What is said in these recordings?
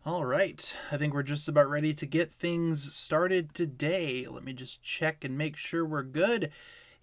All right, I think we're just about ready to get things started today. Let me just check and make sure we're good.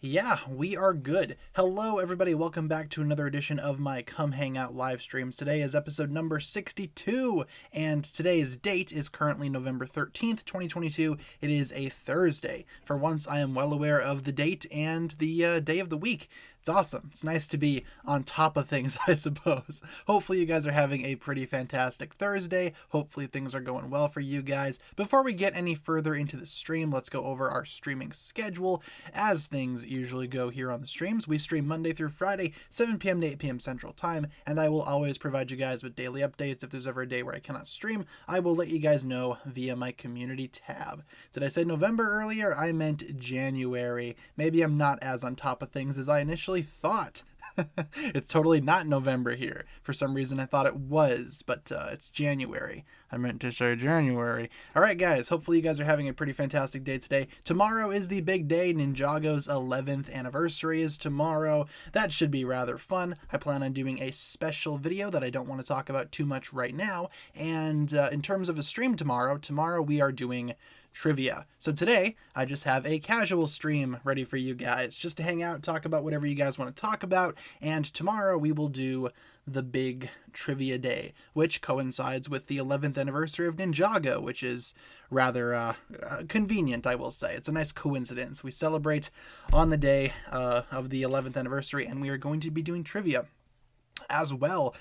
Yeah, we are good. Hello, everybody. Welcome back to another edition of my Come Hang Out live streams. Today is episode number 62, and today's date is currently November 13th, 2022. It is a Thursday. For once, I am well aware of the date and the day of the week. It's awesome. It's nice to be on top of things, I suppose. Hopefully you guys are having a pretty fantastic Thursday. Hopefully things are going well for you guys. Before we get any further into the stream, let's go over our streaming schedule. As things usually go here on the streams, we stream Monday through Friday, 7 p.m. to 8 p.m. Central Time, and I will always provide you guys with daily updates. If there's ever a day where I cannot stream, I will let you guys know via my community tab. Did I say November earlier? I meant January. Maybe I'm not as on top of things as I initially thought. It's totally not November here. For some reason I thought it was, but it's January. I meant to say January. Alright guys, hopefully you guys are having a pretty fantastic day today. Tomorrow is the big day. Ninjago's 11th anniversary is tomorrow. That should be rather fun. I plan on doing a special video that I don't want to talk about too much right now. And in terms of a stream tomorrow we are doing trivia. So today, I just have a casual stream ready for you guys, just to hang out, talk about whatever you guys want to talk about, and tomorrow we will do the big trivia day, which coincides with the 11th anniversary of Ninjago, which is rather convenient, I will say. It's a nice coincidence. We celebrate on the day of the 11th anniversary, and we are going to be doing trivia as well.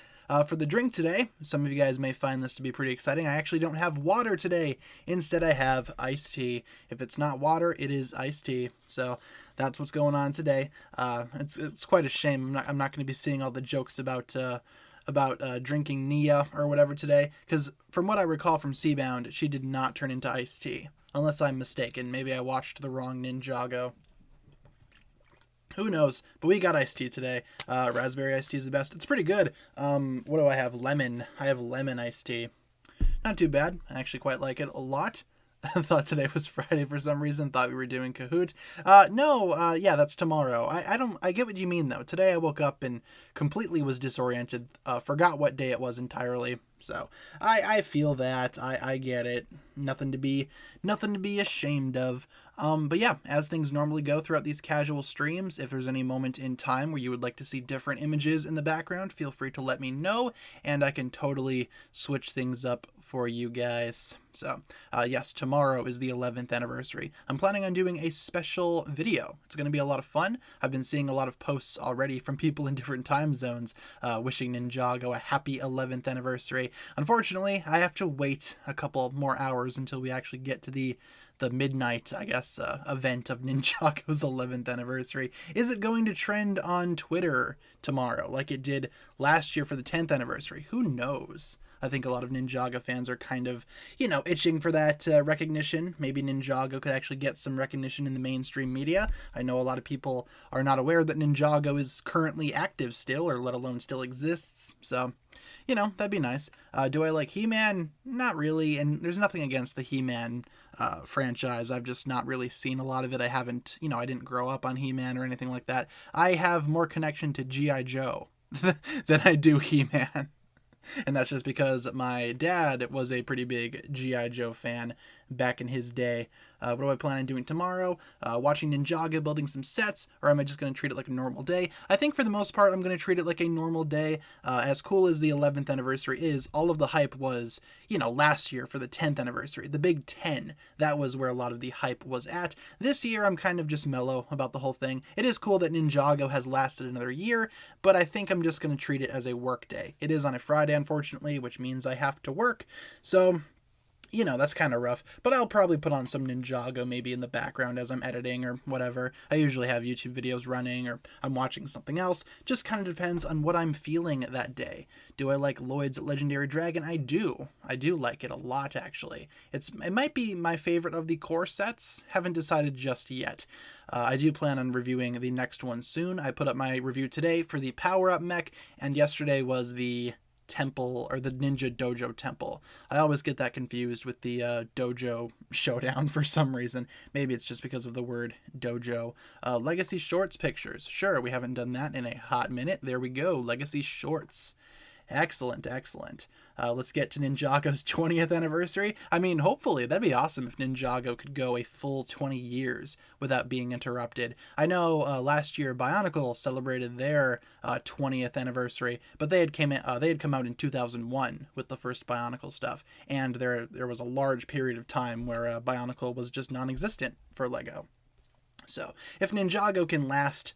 For the drink today, some of you guys may find this to be pretty exciting. I actually don't have water today. Instead, I have iced tea. If it's not water, it is iced tea. So that's what's going on today. It's quite a shame. I'm not going to be seeing all the jokes about drinking Nia or whatever today, because from what I recall from Seabound, she did not turn into iced tea. Unless I'm mistaken. Maybe I watched the wrong Ninjago. Who knows? But we got iced tea today. Raspberry iced tea is the best. It's pretty good. What do I have? Lemon. I have lemon iced tea. Not too bad. I actually quite like it a lot. I thought today was Friday for some reason. Thought we were doing Kahoot. No, yeah, that's tomorrow. I get what you mean though. Today I woke up and completely was disoriented. Forgot what day it was entirely. So I feel that. I get it. Nothing to be ashamed of. But yeah, as things normally go throughout these casual streams, if there's any moment in time where you would like to see different images in the background, feel free to let me know, and I can totally switch things up for you guys. So, yes, tomorrow is the 11th anniversary. I'm planning on doing a special video. It's going to be a lot of fun. I've been seeing a lot of posts already from people in different time zones wishing Ninjago a happy 11th anniversary. Unfortunately, I have to wait a couple more hours until we actually get to the midnight, I guess, event of Ninjago's 11th anniversary. Is it going to trend on Twitter tomorrow like it did last year for the 10th anniversary? Who knows? I think a lot of Ninjago fans are kind of, itching for that recognition. Maybe Ninjago could actually get some recognition in the mainstream media. I know a lot of people are not aware that Ninjago is currently active still, or let alone still exists. So, that'd be nice. Do I like He-Man? Not really, and there's nothing against the He-Man franchise. I've just not really seen a lot of it. I haven't, I didn't grow up on He-Man or anything like that. I have more connection to G.I. Joe than I do He-Man. And that's just because my dad was a pretty big G.I. Joe fan back in his day. What do I plan on doing tomorrow? Watching Ninjago, building some sets, or am I just going to treat it like a normal day? I think for the most part, I'm going to treat it like a normal day. As cool as the 11th anniversary is, all of the hype was, last year for the 10th anniversary. The Big 10, that was where a lot of the hype was at. This year, I'm kind of just mellow about the whole thing. It is cool that Ninjago has lasted another year, but I think I'm just going to treat it as a work day. It is on a Friday, unfortunately, which means I have to work. So, that's kind of rough, but I'll probably put on some Ninjago maybe in the background as I'm editing or whatever. I usually have YouTube videos running, or I'm watching something else. Just kind of depends on what I'm feeling that day. Do I like Lloyd's Legendary Dragon? I do. I do like it a lot, actually. It might be my favorite of the core sets. Haven't decided just yet. I do plan on reviewing the next one soon. I put up my review today for the power-up mech, and yesterday was the temple, or the Ninja Dojo temple. I always get that confused with the Dojo Showdown for some reason. Maybe it's just because of the word dojo. Legacy Shorts pictures. Sure, we haven't done that in a hot minute. There we go. Legacy Shorts. Excellent, excellent. Let's get to Ninjago's 20th anniversary. I mean, hopefully, that'd be awesome if Ninjago could go a full 20 years without being interrupted. I know last year Bionicle celebrated their 20th anniversary, but they had come out in 2001 with the first Bionicle stuff, and there was a large period of time where Bionicle was just non-existent for LEGO. So if Ninjago can last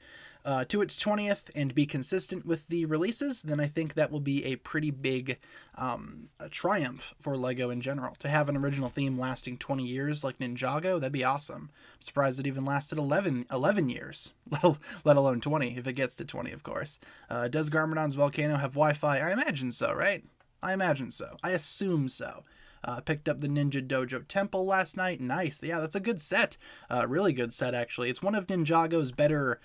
to its 20th and be consistent with the releases, then I think that will be a pretty big a triumph for LEGO in general. To have an original theme lasting 20 years like Ninjago, that'd be awesome. I'm surprised it even lasted 11 years, let alone 20, if it gets to 20, of course. Does Garmadon's Volcano have Wi-Fi? I imagine so, right? I imagine so. I assume so. Picked up the Ninja Dojo Temple last night. Nice. Yeah, that's a good set. Really good set, actually. It's one of Ninjago's better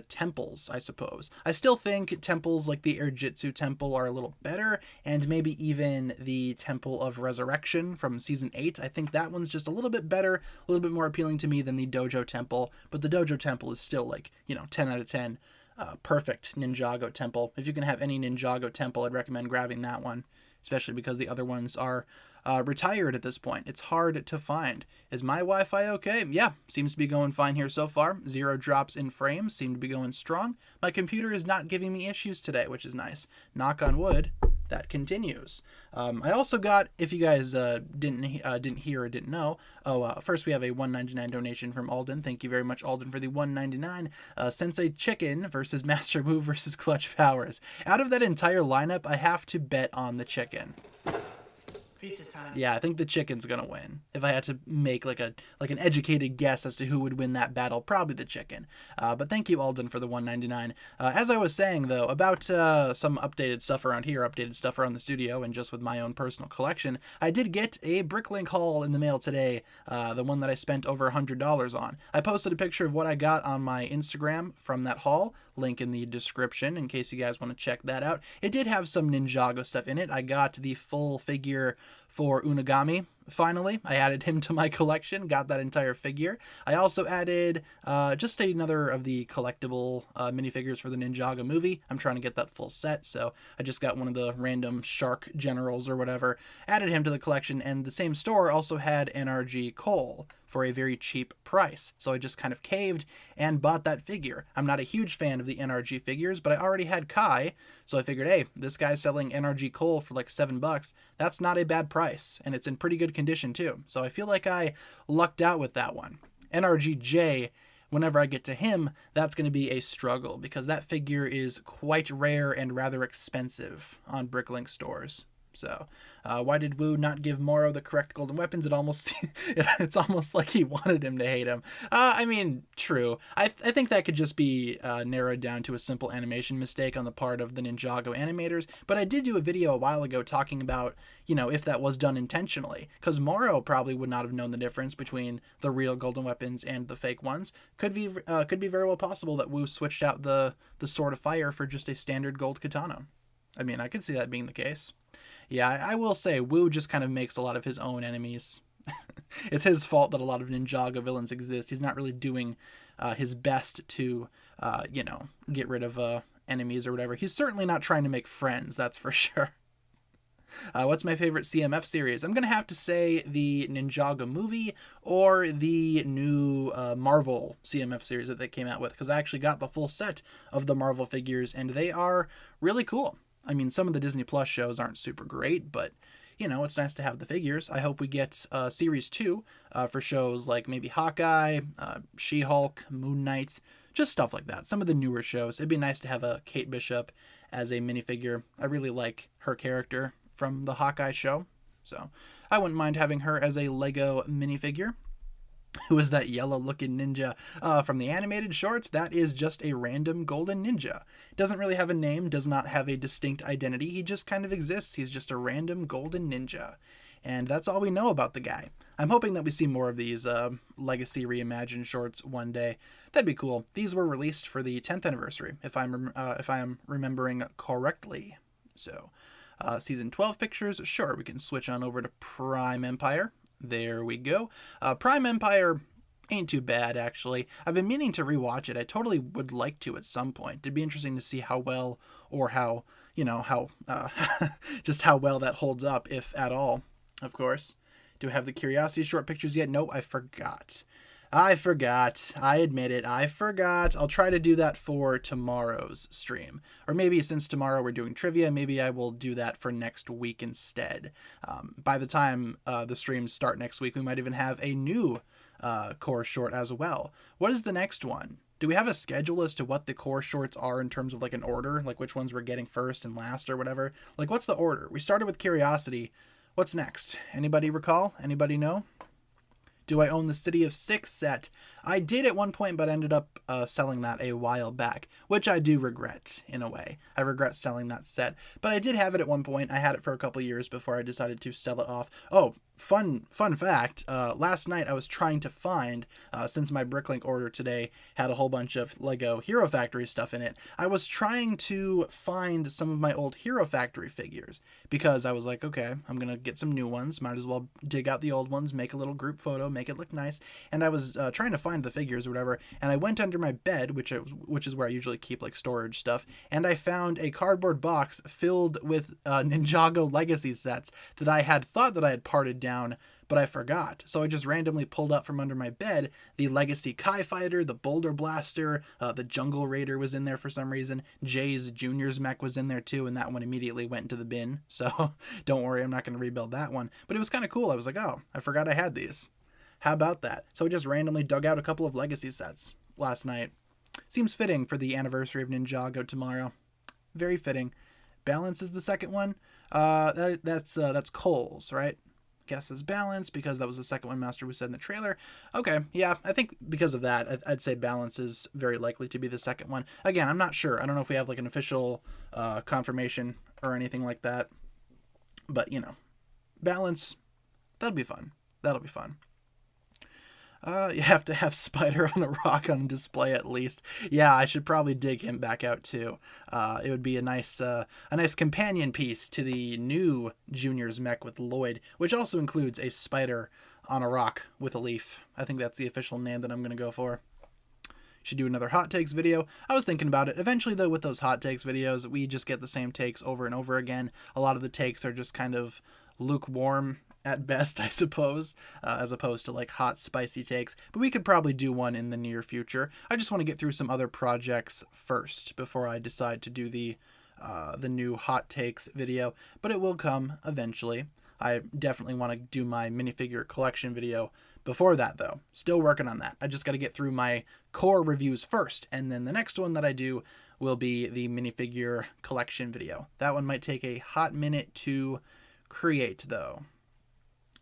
temples, I suppose. I still think temples like the Airjitsu Temple are a little better, and maybe even the Temple of Resurrection from Season 8. I think that one's just a little bit better, a little bit more appealing to me than the Dojo Temple, but the Dojo Temple is still 10 out of 10. Perfect Ninjago Temple. If you can have any Ninjago Temple, I'd recommend grabbing that one, especially because the other ones are retired at this point. It's hard to find. Is my Wi-Fi okay? Yeah, seems to be going fine here so far. 0 drops in frames, seem to be going strong. My computer is not giving me issues today, which is nice. Knock on wood, that continues. I also got, if you guys didn't hear or didn't know, first we have a $1.99 donation from Alden. Thank you very much, Alden, for the $1.99. Sensei Chicken versus Master Wu versus Clutch Powers. Out of that entire lineup, I have to bet on the chicken. Pizza time. Yeah, I think the chicken's gonna win. If I had to make like an educated guess as to who would win that battle, probably the chicken. But thank you, Alden, for the $1.99. As I was saying, though, about some updated stuff around here, updated stuff around the studio, and just with my own personal collection, I did get a Bricklink haul in the mail today, the one that I spent over $100 on. I posted a picture of what I got on my Instagram from that haul, link in the description in case you guys want to check that out. It did have some Ninjago stuff in it. I got the full figure for Unagami. Finally, I added him to my collection, got that entire figure. I also added just another of the collectible minifigures for the Ninjago movie. I'm trying to get that full set, so I just got one of the random shark generals or whatever, added him to the collection, and the same store also had NRG Cole for a very cheap price. So I just kind of caved and bought that figure. I'm not a huge fan of the NRG figures, but I already had Kai, so I figured, hey, this guy's selling NRG Cole for like $7. That's not a bad price, and it's in pretty good condition too. So I feel like I lucked out with that one. NRGJ, whenever I get to him, that's going to be a struggle because that figure is quite rare and rather expensive on Bricklink stores. So, why did Wu not give Moro the correct golden weapons? It's almost like he wanted him to hate him. I mean, true. I think that could just be narrowed down to a simple animation mistake on the part of the Ninjago animators. But I did do a video a while ago talking about, if that was done intentionally, because Moro probably would not have known the difference between the real golden weapons and the fake ones. Could be very well possible that Wu switched out the Sword of Fire for just a standard gold katana. I mean, I could see that being the case. Yeah, I will say, Wu just kind of makes a lot of his own enemies. It's his fault that a lot of Ninjago villains exist. He's not really doing his best to, get rid of enemies or whatever. He's certainly not trying to make friends, that's for sure. What's my favorite CMF series? I'm going to have to say the Ninjago movie or the new Marvel CMF series that they came out with, because I actually got the full set of the Marvel figures, and they are really cool. I mean, some of the Disney Plus shows aren't super great, but, it's nice to have the figures. I hope we get Series 2 for shows like maybe Hawkeye, She-Hulk, Moon Knight, just stuff like that. Some of the newer shows. It'd be nice to have a Kate Bishop as a minifigure. I really like her character from the Hawkeye show, so I wouldn't mind having her as a Lego minifigure. Who is that yellow-looking ninja from the animated shorts? That is just a random golden ninja. Doesn't really have a name, does not have a distinct identity. He just kind of exists. He's just a random golden ninja. And that's all we know about the guy. I'm hoping that we see more of these Legacy Reimagined shorts one day. That'd be cool. These were released for the 10th anniversary, if I am remembering correctly. So, Season 12 pictures. Sure, we can switch on over to Prime Empire. There we go. Prime Empire ain't too bad, actually. I've been meaning to rewatch it. I totally would like to at some point. It'd be interesting to see how well or how, you know, how, just how well that holds up, if at all, of course. Do I have the Curiosity short pictures yet? Nope, I forgot. I admit it. I forgot. I'll try to do that for tomorrow's stream. Or maybe since tomorrow we're doing trivia, maybe I will do that for next week instead. By the time the streams start next week, we might even have a new core short as well. What is the next one? Do we have a schedule as to what the core shorts are in terms of like an order? Like which ones we're getting first and last or whatever? Like what's the order? We started with Curiosity. What's next? Anybody recall? Anybody know? Do I own the City of Six set? I did at one point, but ended up selling that a while back, which I do regret in a way. I regret selling that set, but I did have it at one point. I had it for a couple years before I decided to sell it off. Oh, fun fact. Last night I was trying to find, since my Bricklink order today had a whole bunch of Lego Hero Factory stuff in it, I was trying to find some of my old Hero Factory figures because I was like, okay, I'm going to get some new ones. Might as well dig out the old ones, make a little group photo, make it look nice. And I was trying to find the figures or whatever, and I went under my bed, which is where I usually keep like storage stuff, and I found a cardboard box filled with Ninjago Legacy sets that I had thought that I had parted down, but I forgot. So I just randomly pulled up from under my bed the Legacy Kai Fighter, the Boulder Blaster, the Jungle Raider was in there for some reason. Jay's Junior's mech was in there too, and that one immediately went into the bin. So don't worry, I'm not going to rebuild that one. But it was kind of cool. I was like, oh, I forgot I had these. How about that? So I just randomly dug out a couple of Legacy sets last night. Seems fitting for the anniversary of Ninjago tomorrow. Very fitting. Balance is the second one. That's Cole's, right? Guess is Balance because that was the second one Master was said in the trailer. Okay, yeah, I think because of that, I'd say Balance is very likely to be the second one. Again, I'm not sure. I don't know if we have like an official confirmation or anything like that. But, you know, Balance, that'll be fun. That'll be fun. You have to have Spider on a rock on display at least. Yeah, I should probably dig him back out too. It would be a nice companion piece to the new Junior's mech with Lloyd, which also includes a Spider on a rock with a leaf. I think that's the official name that I'm going to go for. Should do another hot takes video. I was thinking about it. Eventually, though, with those hot takes videos, we just get the same takes over and over again. A lot of the takes are just kind of lukewarm at best, I suppose, as opposed to like hot, spicy takes. But we could probably do one in the near future. I just want to get through some other projects first before I decide to do the new hot takes video. But it will come eventually. I definitely want to do my minifigure collection video before that, though. Still working on that. I just got to get through my core reviews first, and then the next one that I do will be the minifigure collection video. That one might take a hot minute to create, though.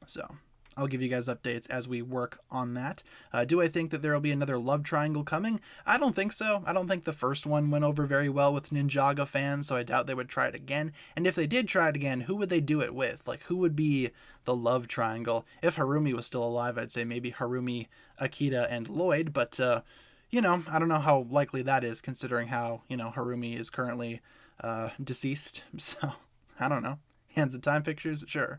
So I'll give you guys updates as we work on that. Do I think that there will be another love triangle coming? I don't think so. I don't think the first one went over very well with Ninjago fans, so I doubt they would try it again. And if they did try it again, who would they do it with? Like, who would be the love triangle? If Harumi was still alive, I'd say maybe Harumi, Akita, and Lloyd, but, you know, I don't know how likely that is considering how, you know, Harumi is currently deceased. So, I don't know. Hands of Time pictures? Sure.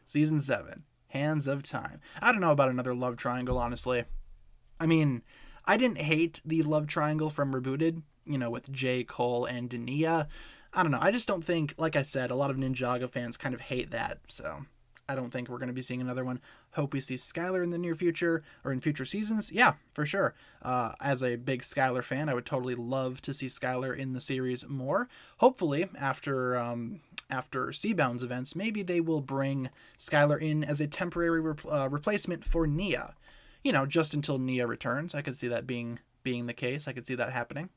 Season 7. Hands of Time. I don't know about another love triangle, honestly. I mean, I didn't hate the love triangle from Rebooted, you know, with Jay, Cole, and Dania. I don't know. I just don't think, like I said, a lot of Ninjago fans kind of hate that, so I don't think we're going to be seeing another one. Hope we see Skylar in the near future, or in future seasons. Yeah, for sure. As a big Skylar fan, I would totally love to see Skylar in the series more. Hopefully, after Seabound's events, maybe they will bring Skylar in as a temporary replacement for Nia. You know, just until Nia returns. I could see that being the case. I could see that happening.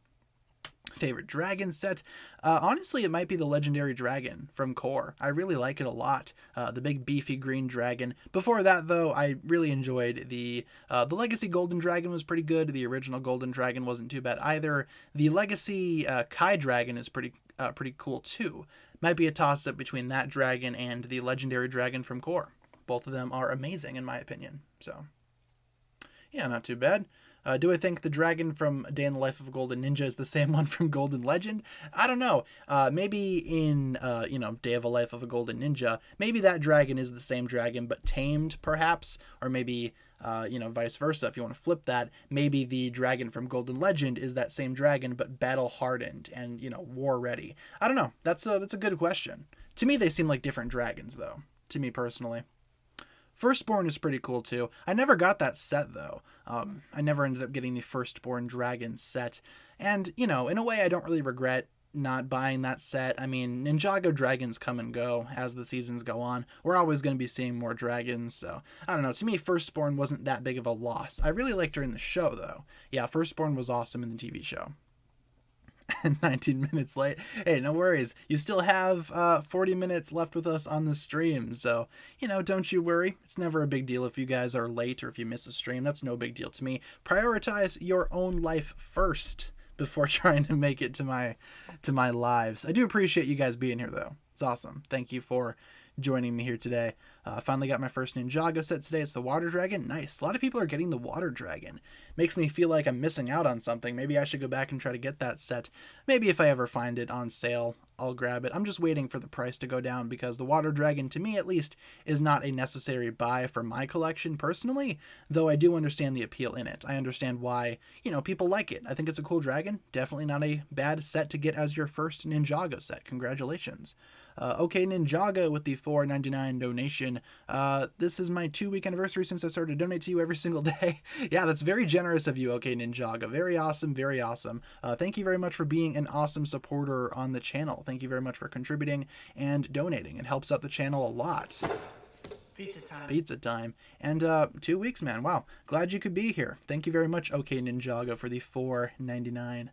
Favorite dragon set? Honestly, it might be the legendary dragon from Core. I really like it a lot. The big beefy green dragon. Before that, though, I really enjoyed the Legacy Golden Dragon was pretty good. The original Golden Dragon wasn't too bad either. The Legacy Kai Dragon is pretty cool too. Might be a toss-up between that dragon and the legendary dragon from Core. Both of them are amazing in my opinion. So, yeah, not too bad. Do I think the dragon from Day in the Life of a Golden Ninja is the same one from Golden Legend? I don't know. Maybe in, Day of a Life of a Golden Ninja, maybe that dragon is the same dragon, but tamed, perhaps. Or maybe Vice versa. If you want to flip that, maybe the dragon from Golden Legend is that same dragon, but battle hardened and, war ready. I don't know. That's a good question. To me, they seem like different dragons, though. To me personally. Firstborn is pretty cool too. I never got that set though. I never ended up getting the Firstborn dragon set. And, in a way I don't really regret not buying that set. I mean, Ninjago dragons come and go as the seasons go on. We're always going to be seeing more dragons, so I don't know. To me, Firstborn wasn't that big of a loss. I really liked her in the show though. Yeah, Firstborn was awesome in the TV show. 19 minutes late. Hey, no worries. You still have 40 minutes left with us on the stream. So, don't you worry. It's never a big deal if you guys are late or if you miss a stream. That's no big deal to me. Prioritize your own life first before trying to make it to my lives. I do appreciate you guys being here though. It's awesome. Thank you for joining me here today. I finally got my first Ninjago set today. It's the Water Dragon. Nice. A lot of people are getting the Water Dragon. Makes me feel like I'm missing out on something. Maybe I should go back and try to get that set. Maybe if I ever find it on sale, I'll grab it. I'm just waiting for the price to go down because the Water Dragon, to me at least, is not a necessary buy for my collection personally, though I do understand the appeal in it. I understand why, people like it. I think it's a cool dragon. Definitely not a bad set to get as your first Ninjago set. Congratulations. Okay, Ninjago with the $4.99 donation. This is my 2-week anniversary since I started to donate to you every single day. Yeah, that's very generous of you, okay, Ninjago. Very awesome, very awesome. Thank you very much for being an awesome supporter on the channel. Thank you very much for contributing and donating. It helps out the channel a lot. Pizza time. Pizza time. And 2 weeks, man. Wow. Glad you could be here. Thank you very much, okay, Ninjago, for the $4.99.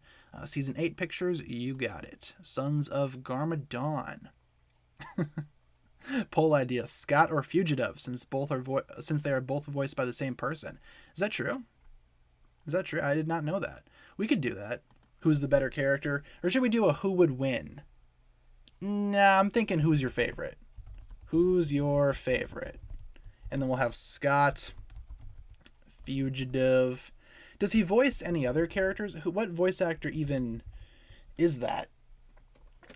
Season 8 pictures, you got it. Sons of Garmadon. Poll idea: Scott or Fugitive, since they are both voiced by the same person. Is that true? I did not know that. We could do that. Who's the better character? Or should we do a who would win? Nah, I'm thinking who's your favorite. Who's your favorite? And then we'll have Scott, Fugitive. Does he voice any other characters? What voice actor even is that?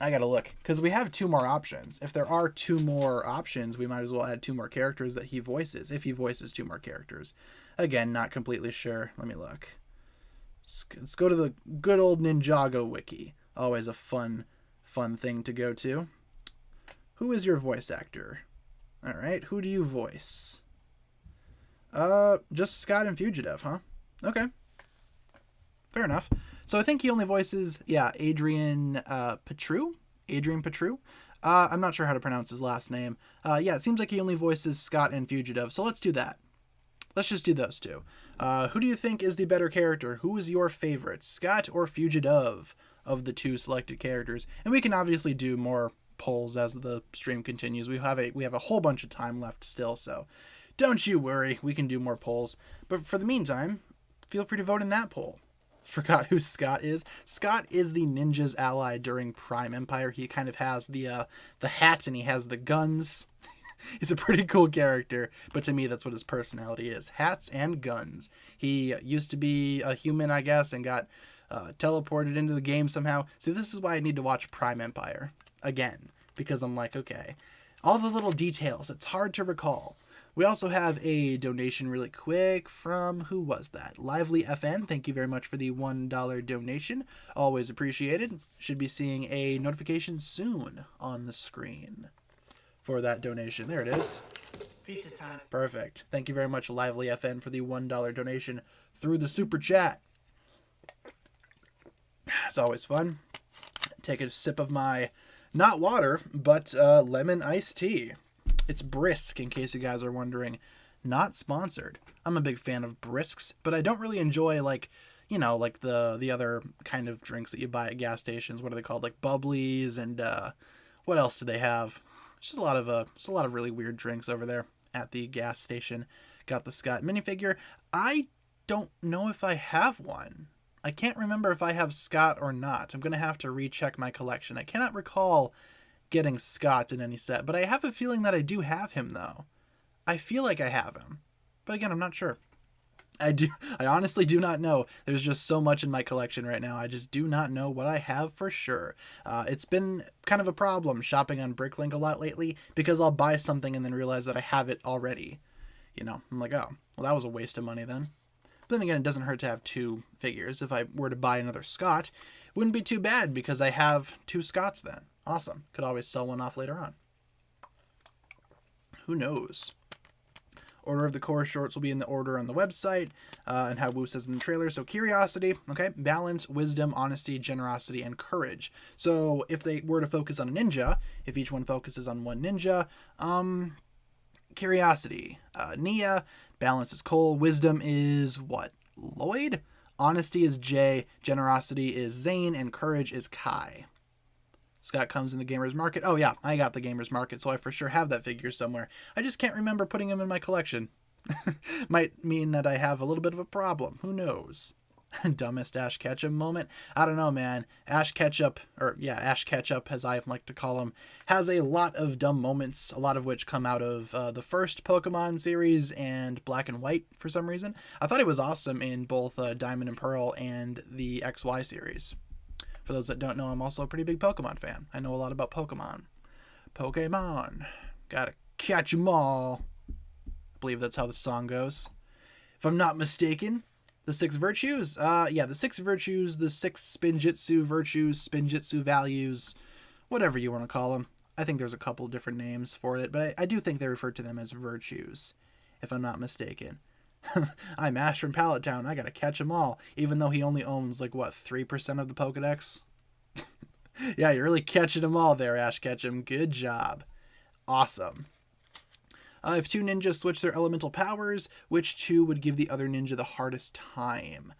I gotta look, because we have 2 more options. If there are 2 more options, we might as well add 2 more characters that he voices, if he voices 2 more characters. Again, not completely sure. Let me look. Let's go to the good old Ninjago wiki. Always a fun thing to go to. Who is your voice actor? Alright, who do you voice? Just Scott and Fugitive, huh? Okay. Fair enough. So I think he only voices, Adrian Petru? Adrian Petru? I'm not sure how to pronounce his last name. It seems like he only voices Scott and Fugitive, so let's do that. Let's just do those 2. Who do you think is the better character? Who is your favorite, Scott or Fugitive, of the 2 selected characters? And we can obviously do more polls as the stream continues. We have a whole bunch of time left still, so don't you worry. We can do more polls. But for the meantime, feel free to vote in that poll. Forgot who Scott is. Scott is the ninja's ally during Prime Empire. He kind of has the hat and he has the guns. He's a pretty cool character, but to me that's what his personality is. Hats and guns. He used to be a human, I guess, and got teleported into the game somehow. See, this is why I need to watch Prime Empire again, because I'm like, okay, all the little details, it's hard to recall. We also have a donation really quick from, who was that? Lively FN. Thank you very much for the $1 donation. Always appreciated. Should be seeing a notification soon on the screen for that donation. There it is. Pizza time. Perfect. Thank you very much, Lively FN, for the $1 donation through the super chat. It's always fun. Take a sip of my, not water, but lemon iced tea. It's brisk, in case you guys are wondering. Not sponsored. I'm a big fan of brisks, but I don't really enjoy, like the other kind of drinks that you buy at gas stations. What are they called? Like bubblies and what else do they have? Just a lot of really weird drinks over there at the gas station. Got the Scott minifigure. I don't know if I have one. I can't remember if I have Scott or not. I'm going to have to recheck my collection. I cannot recall getting Scott in any set, but I have a feeling that I do have him though. I feel like I have him, but again, I'm not sure. I honestly do not know. There's just so much in my collection right now. I just do not know what I have for sure. It's been kind of a problem shopping on Bricklink a lot lately, because I'll buy something and then realize that I have it already. I'm like, oh, Well, that was a waste of money then. But then again, it doesn't hurt to have 2 figures. If I were to buy another Scott, it wouldn't be too bad because I have 2 Scotts then. Awesome. Could always sell one off later on. Who knows? Order of the core shorts will be in the order on the website, and how Wu says in the trailer. So curiosity, okay, balance, wisdom, honesty, generosity, and courage. So if they were to focus on a ninja, if each one focuses on one ninja, curiosity, Nia, balance is Cole, wisdom is what? Lloyd? Honesty is Jay, generosity is Zane, and courage is Kai. Scott comes in the Gamers Market. Oh yeah, I got the Gamers Market, so I for sure have that figure somewhere. I just can't remember putting him in my collection. Might mean that I have a little bit of a problem. Who knows? Dumbest Ash Ketchum moment? I don't know, man. Ash Ketchup, as I like to call him, has a lot of dumb moments, a lot of which come out of the first Pokemon series and Black and White for some reason. I thought he was awesome in both Diamond and Pearl and the XY series. For those that don't know, I'm also a pretty big Pokemon fan. I know a lot about Pokemon. Pokemon. Gotta catch 'em all. I believe that's how the song goes. If I'm not mistaken, the 6 virtues? The 6 virtues, the 6 Spinjitzu virtues, Spinjitzu values, whatever you want to call them. I think there's a couple different names for it, but I do think they refer to them as virtues, if I'm not mistaken. I'm Ash from Pallet Town. I gotta catch them all, even though he only owns, 3% of the Pokedex? Yeah, you're really catching them all there, Ash Ketchum. Good job. Awesome. If 2 ninjas switch their elemental powers, which 2 would give the other ninja the hardest time?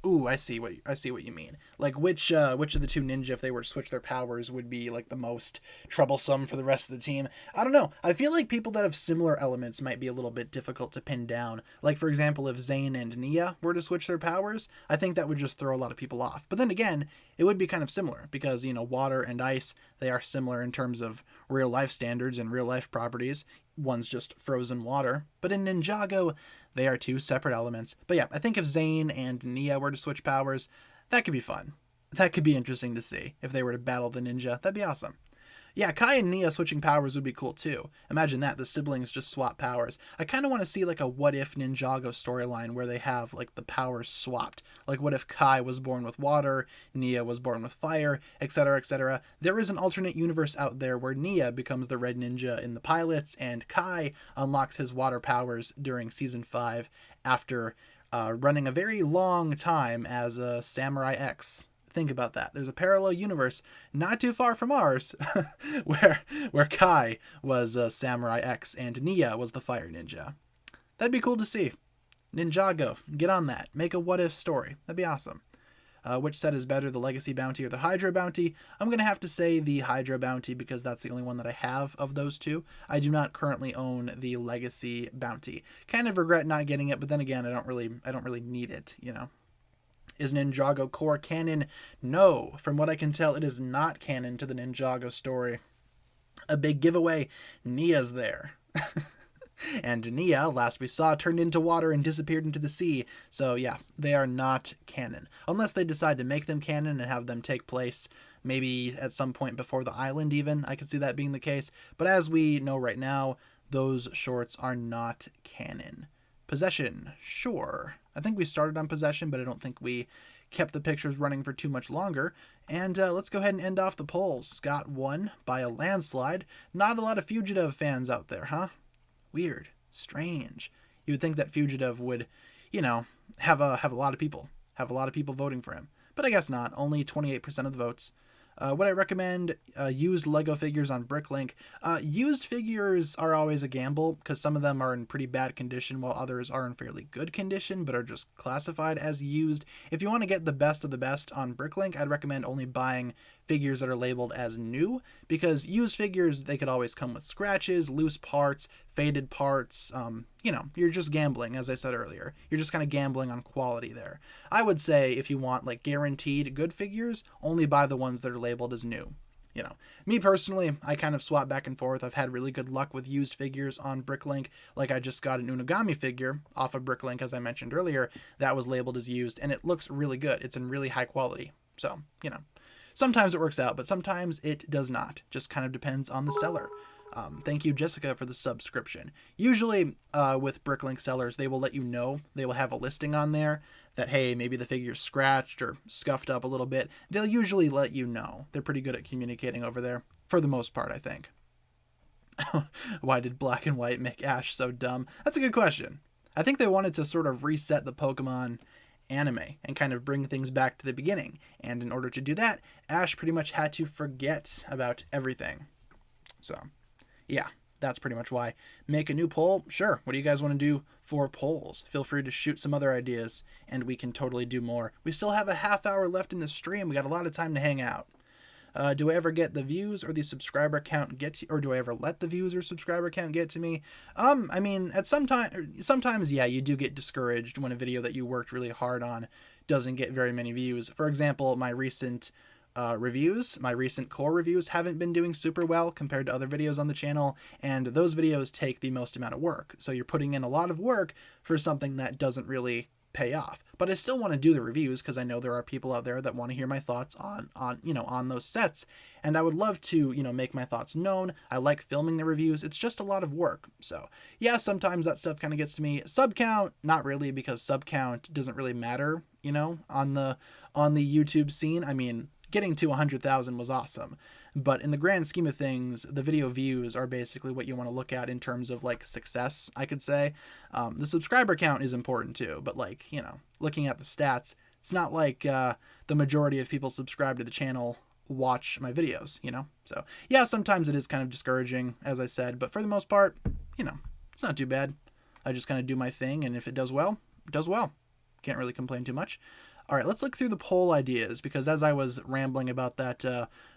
Ooh, I see what you mean. Which of the 2 ninja, if they were to switch their powers, would be the most troublesome for the rest of the team? I don't know. I feel like people that have similar elements might be a little bit difficult to pin down. For example, if Zane and Nia were to switch their powers, I think that would just throw a lot of people off. But then again, it would be kind of similar because, water and ice, they are similar in terms of real life standards and real life properties. One's just frozen water. But in Ninjago, they are 2 separate elements. But yeah, I think if Zane and Nia were to switch powers, that could be fun. That could be interesting to see if they were to battle the ninja. That'd be awesome. Yeah, Kai and Nia switching powers would be cool too. Imagine that, the siblings just swap powers. I kind of want to see a what if Ninjago storyline where they have the powers swapped. What if Kai was born with water, Nia was born with fire, etc., etc. There is an alternate universe out there where Nia becomes the red ninja in the pilots and Kai unlocks his water powers during season 5 after running a very long time as a Samurai X. Think about that. There's a parallel universe not too far from ours where Kai was Samurai X and Nia was the fire ninja. That'd be cool to see. Ninjago, get on that. Make a what-if story. That'd be awesome. Which set is better, the Legacy Bounty or the Hydra Bounty? I'm going to have to say the Hydra Bounty because that's the only one that I have of those 2. I do not currently own the Legacy Bounty. Kind of regret not getting it, but then again, I don't really need it, Is Ninjago core canon? No. From what I can tell, it is not canon to the Ninjago story. A big giveaway, Nia's there. And Nia, last we saw, turned into water and disappeared into the sea. So yeah, they are not canon. Unless they decide to make them canon and have them take place maybe at some point before the island even. I could see that being the case. But as we know right now, those shorts are not canon. Possession, sure. I think we started on Possession, but I don't think we kept the pictures running for too much longer. And let's go ahead and end off the polls. Scott won by a landslide. Not a lot of Fugitive fans out there, huh? Weird. Strange. You would think that Fugitive would, have a lot of people. Have a lot of people voting for him. But I guess not. Only 28% of the votes. Would I recommend used Lego figures on Bricklink? Used figures are always a gamble because some of them are in pretty bad condition while others are in fairly good condition but are just classified as used. If you want to get the best of the best on Bricklink, I'd recommend only buying figures that are labeled as new because used figures, they could always come with scratches, loose parts, faded parts. You're just gambling, as I said earlier. You're just kind of gambling on quality there. I would say if you want guaranteed good figures, only buy the ones that are labeled as new. Me personally, I kind of swap back and forth. I've had really good luck with used figures on Bricklink. I just got an Unagami figure off of Bricklink, as I mentioned earlier, that was labeled as used, and it looks really good. It's in really high quality. So, sometimes it works out, but sometimes it does not. Just kind of depends on the seller. Thank you, Jessica, for the subscription. Usually, with Bricklink sellers, they will let you know. They will have a listing on there that, hey, maybe the figure's scratched or scuffed up a little bit. They'll usually let you know. They're pretty good at communicating over there, for the most part, I think. Why did black and white make Ash so dumb? That's a good question. I think they wanted to sort of reset the Pokemon anime and kind of bring things back to the beginning. And in order to do that, Ash pretty much had to forget about everything. So, yeah, that's pretty much why. Make a new poll? Sure. What do you guys want to do for polls? Feel free to shoot some other ideas, and we can totally do more. We still have a half hour left in the stream. We got a lot of time to hang out. Do I ever get the views or the subscriber count get to, or do I ever let the views or subscriber count get to me? I mean, at sometimes, yeah, you do get discouraged when a video that you worked really hard on doesn't get very many views. For example, my recent core reviews haven't been doing super well compared to other videos on the channel, and those videos take the most amount of work. So you're putting in a lot of work for something that doesn't really pay off. But I still want to do the reviews because I know there are people out there that want to hear my thoughts on those sets, and I would love to, make my thoughts known. I like filming the reviews. It's just a lot of work. So, yeah, sometimes that stuff kind of gets to me. Sub count, not really, because sub count doesn't really matter, on the YouTube scene. I mean, getting to 100,000 was awesome, but in the grand scheme of things, the video views are basically what you want to look at in terms of like success, I could say. The subscriber count is important too, but looking at the stats, it's not like the majority of people subscribe to the channel watch my videos, So yeah, sometimes it is kind of discouraging, as I said, but for the most part, it's not too bad. I just kind of do my thing, and if it does well, it does well. Can't really complain too much. All right, let's look through the poll ideas, because as I was rambling about that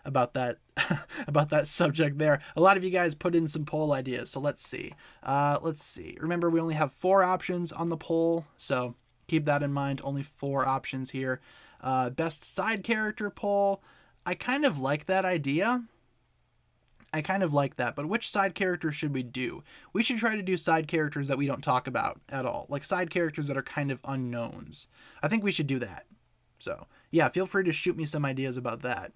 about that subject there, a lot of you guys put in some poll ideas. So let's see. Remember, we only have 4 options on the poll, so keep that in mind. Only 4 options here. Best side character poll. I kind of like that idea. But which side characters should we do? We should try to do side characters that we don't talk about at all, like side characters that are kind of unknowns. I think we should do that. So, yeah, feel free to shoot me some ideas about that.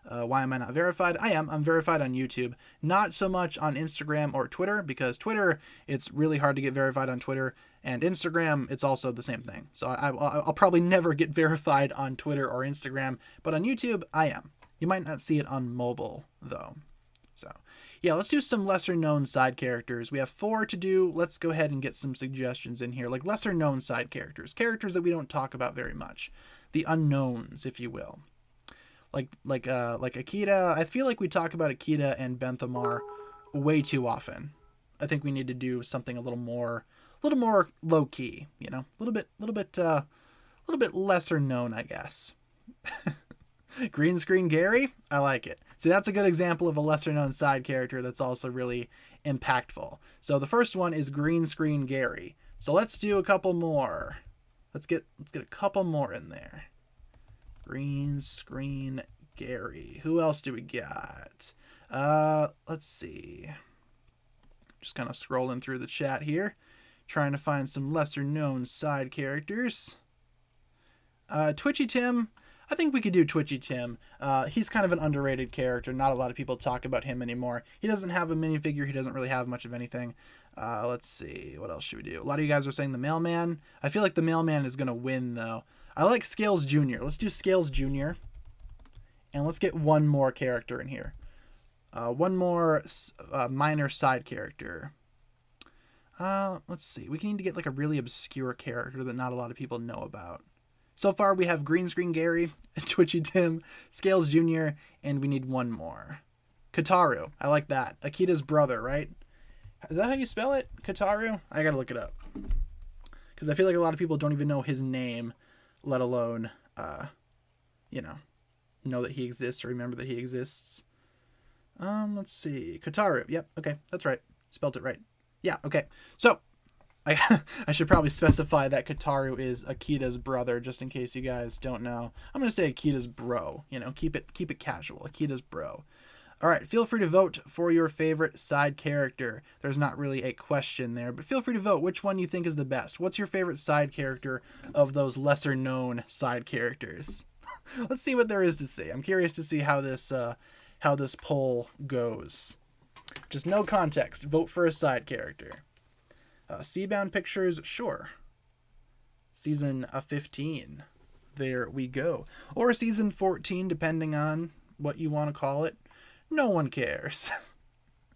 Why am I not verified? I'm verified on YouTube. Not so much on Instagram or Twitter, because Twitter, it's really hard to get verified on Twitter, and Instagram, it's also the same thing. So I'll probably never get verified on Twitter or Instagram, but on YouTube, I am. You might not see it on mobile, though. So, yeah, let's do some lesser known side characters. We have 4 to do. Let's go ahead and get some suggestions in here, like lesser known side characters that we don't talk about very much, the unknowns, if you will. Like Akita. I feel like we talk about Akita and Benthamar way too often. I think we need to do something a little more low key, a little bit lesser known, I guess. Green Screen Gary, I like it. See, that's a good example of a lesser known side character that's also really impactful. So the first one is Green Screen Gary. So let's do a couple more. Let's get a couple more in there. Green Screen Gary. Who else do we got? Let's see. Just kind of scrolling through the chat here, trying to find some lesser known side characters. Twitchy Tim. I think we could do Twitchy Tim. He's kind of an underrated character. Not a lot of people talk about him anymore. He doesn't have a minifigure. He doesn't really have much of anything. Let's see. What else should we do? A lot of you guys are saying the Mailman. I feel like the Mailman is going to win, though. I like Scales Jr. Let's do Scales Jr. And let's get one more character in here. One more minor side character. Let's see. We need to get like a really obscure character that not a lot of people know about. So far, we have Green Screen Gary, Twitchy Tim, Scales Jr., and we need one more. Kataru. I like that. Akita's brother, right? Is that how you spell it? Kataru? I gotta look it up. Because I feel like a lot of people don't even know his name, let alone, know that he exists or remember that he exists. Let's see. Kataru. Yep, okay, that's right. Spelled it right. Yeah, okay. So, I should probably specify that Kataru is Akita's brother, just in case you guys don't know. I'm gonna say Akita's bro. Keep it casual. Akita's bro. All right. Feel free to vote for your favorite side character. There's not really a question there, but feel free to vote which one you think is the best. What's your favorite side character of those lesser known side characters? Let's see what there is to see. I'm curious to see how this poll goes. Just no context. Vote for a side character. Seabound Pictures, sure. Season 15. There we go. Or season 14, depending on what you want to call it. No one cares.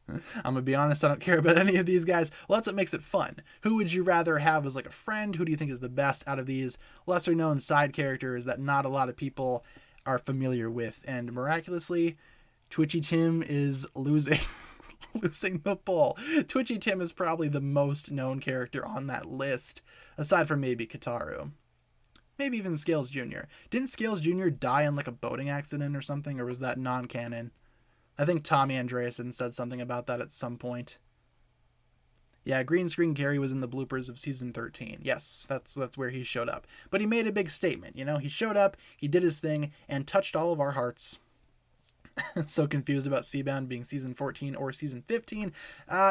I'm going to be honest, I don't care about any of these guys. Well, that's what makes it fun. Who would you rather have as like a friend? Who do you think is the best out of these lesser known side characters that not a lot of people are familiar with? And miraculously, Twitchy Tim is losing the poll. Twitchy Tim is probably the most known character on that list, aside from maybe Kataru. Maybe even Scales Jr. Didn't Scales Jr. die in like a boating accident or something, or was that non-canon? I think Tommy Andreasen said something about that at some point. Yeah, Green Screen Gary was in the bloopers of season 13. Yes, that's where he showed up. But he made a big statement, you know? He showed up, he did his thing, and touched all of our hearts. So confused about Seabound being season 14 or season 15.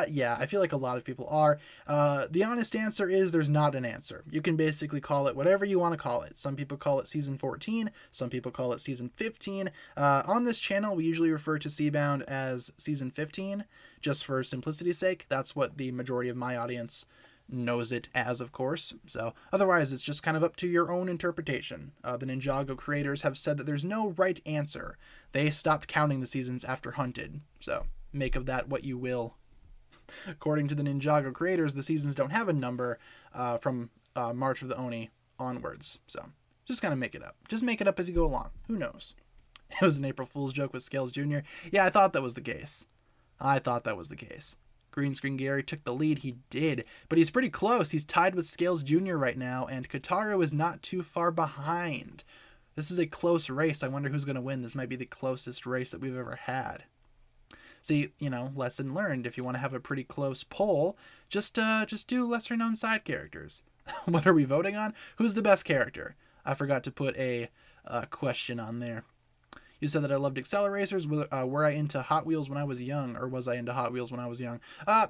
Yeah, I feel like a lot of people are. The honest answer is there's not an answer. You can basically call it whatever you want to call it. Some people call it season 14. Some people call it season 15. On this channel, we usually refer to Seabound as season 15, just for simplicity's sake. That's what the majority of my audience knows it as, of course. So otherwise, it's just kind of up to your own interpretation. The Ninjago creators have said that there's no right answer. They stopped counting the seasons after Hunted. So make of that what you will. According to the Ninjago creators, the seasons don't have a number from March of the Oni onwards. So just kind of make it up. Just make it up as you go along. Who knows? It was an April Fool's joke with Scales Jr. Yeah, I thought that was the case. Green Screen Gary took the lead. He did, but he's pretty close. He's tied with Scales Jr. right now, and Kataru is not too far behind. This is a close race. I wonder who's going to win. This might be the closest race that we've ever had. See, you know, lesson learned. If you want to have a pretty close poll, just do lesser known side characters. What are we voting on? Who's the best character? I forgot to put a question on there. You said that I loved acceleracers. Were I into Hot Wheels when I was young, or was I into Hot Wheels when I was young?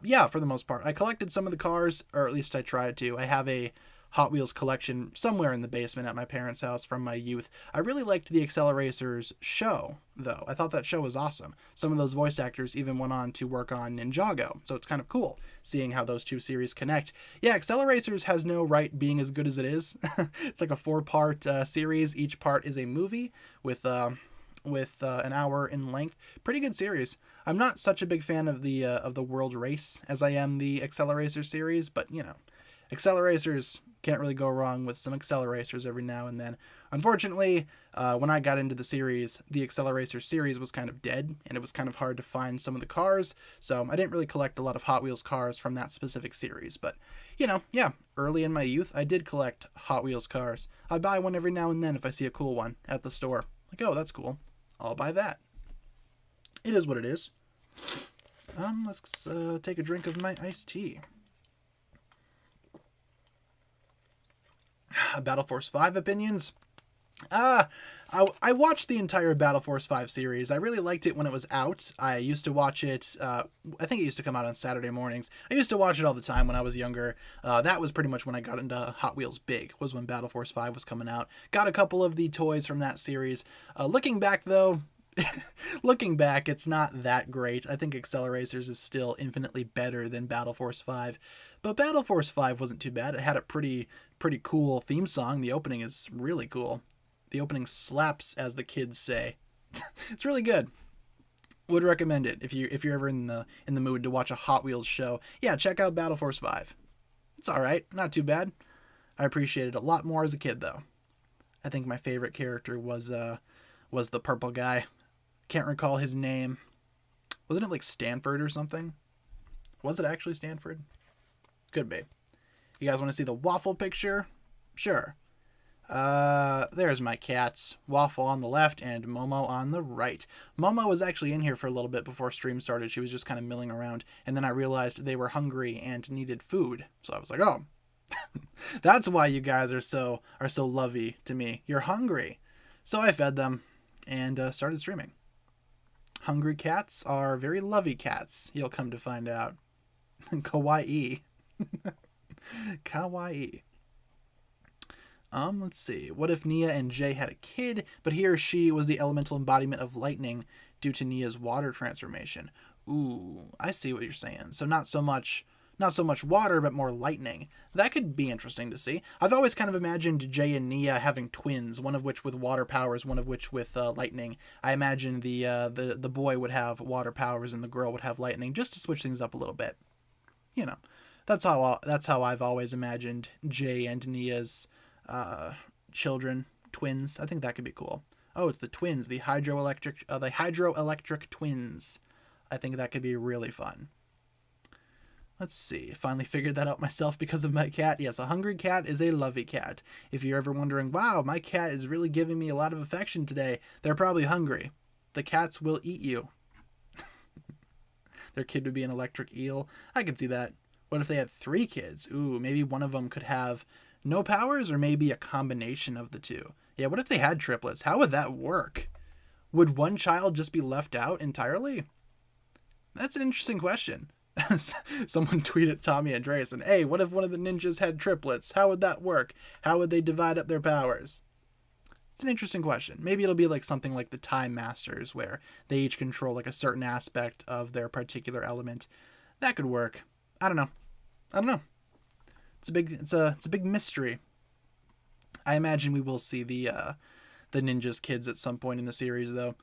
Yeah, for the most part. I collected some of the cars, or at least I tried to. I have a Hot Wheels collection somewhere in the basement at my parents' house from my youth. I really liked the Acceleracers show, though. I thought that show was awesome. Some of those voice actors even went on to work on Ninjago, so it's kind of cool seeing how those two series connect. Yeah, Acceleracers has no right being as good as it is. It's like a 4-part series. Each part is a movie with an hour in length. Pretty good series. I'm not such a big fan of the World Race as I am the Accelerator series, but you know, Acceleracers can't really go wrong with some Acceleracers every now and then. Unfortunately, when I got into the series, the Accelerator series was kind of dead, and it was kind of hard to find some of the cars, so I didn't really collect a lot of Hot Wheels cars from that specific series. But, you know, yeah, early in my youth, I did collect Hot Wheels cars. I buy one every now and then if I see a cool one at the store. Like, oh, that's cool. I'll buy that. It is what it is. Let's take a drink of my iced tea. Battle Force 5 opinions. I watched the entire Battle Force 5 series. I really liked it when it was out. I used to watch it, I think it used to come out on Saturday mornings. I used to watch it all the time when I was younger. That was pretty much when I got into Hot Wheels big, was when Battle Force 5 was coming out. Got a couple of the toys from that series. Looking back, though, it's not that great. I think Acceleracers is still infinitely better than Battle Force 5. But Battle Force 5 wasn't too bad. It had a pretty cool theme song. The opening is really cool. The opening slaps, as the kids say. It's really good. Would recommend it if you're ever in the mood to watch a Hot Wheels show. Yeah, check out Battle Force 5. It's all right, not too bad. I appreciated it a lot more as a kid, though. I think my favorite character was the purple guy. Can't recall his name. Wasn't it like Stanford or something? Was it actually Stanford? Could be. You guys want to see the waffle picture? Sure. There's my cats. Waffle on the left and Momo on the right. Momo was actually in here for a little bit before stream started. She was just kind of milling around, and then I realized they were hungry and needed food. So I was like, oh, that's why you guys are so lovey to me. You're hungry. So I fed them and started streaming. Hungry cats are very lovey cats, you'll come to find out. Kawaii. Kawaii. Let's see. What if Nia and Jay had a kid, but he or she was the elemental embodiment of lightning due to Nia's water transformation? Ooh, I see what you're saying. So not so much water, but more lightning. That could be interesting to see. I've always kind of imagined Jay and Nia having twins, one of which with water powers, one of which with lightning. I imagine the boy would have water powers and the girl would have lightning, just to switch things up a little bit. You know, that's how I've always imagined Jay and Nia's children, twins. I think that could be cool. Oh, it's the twins, the hydroelectric twins. I think that could be really fun. Let's see. Finally figured that out myself because of my cat. Yes, a hungry cat is a lovey cat. If you're ever wondering, wow, my cat is really giving me a lot of affection today, they're probably hungry. The cats will eat you. Their kid would be an electric eel. I could see that. What if they had 3 kids? Ooh, maybe one of them could have no powers or maybe a combination of the two. Yeah, what if they had triplets? How would that work? Would one child just be left out entirely? That's an interesting question. Someone tweeted Tommy Andreas and, hey, what if one of the ninjas had triplets? How would that work? How would they divide up their powers? It's an interesting question. Maybe it'll be like something like the Time Masters, where they each control like a certain aspect of their particular element. That could work. I don't know. It's a big mystery. I imagine we will see the Ninja's kids at some point in the series, though.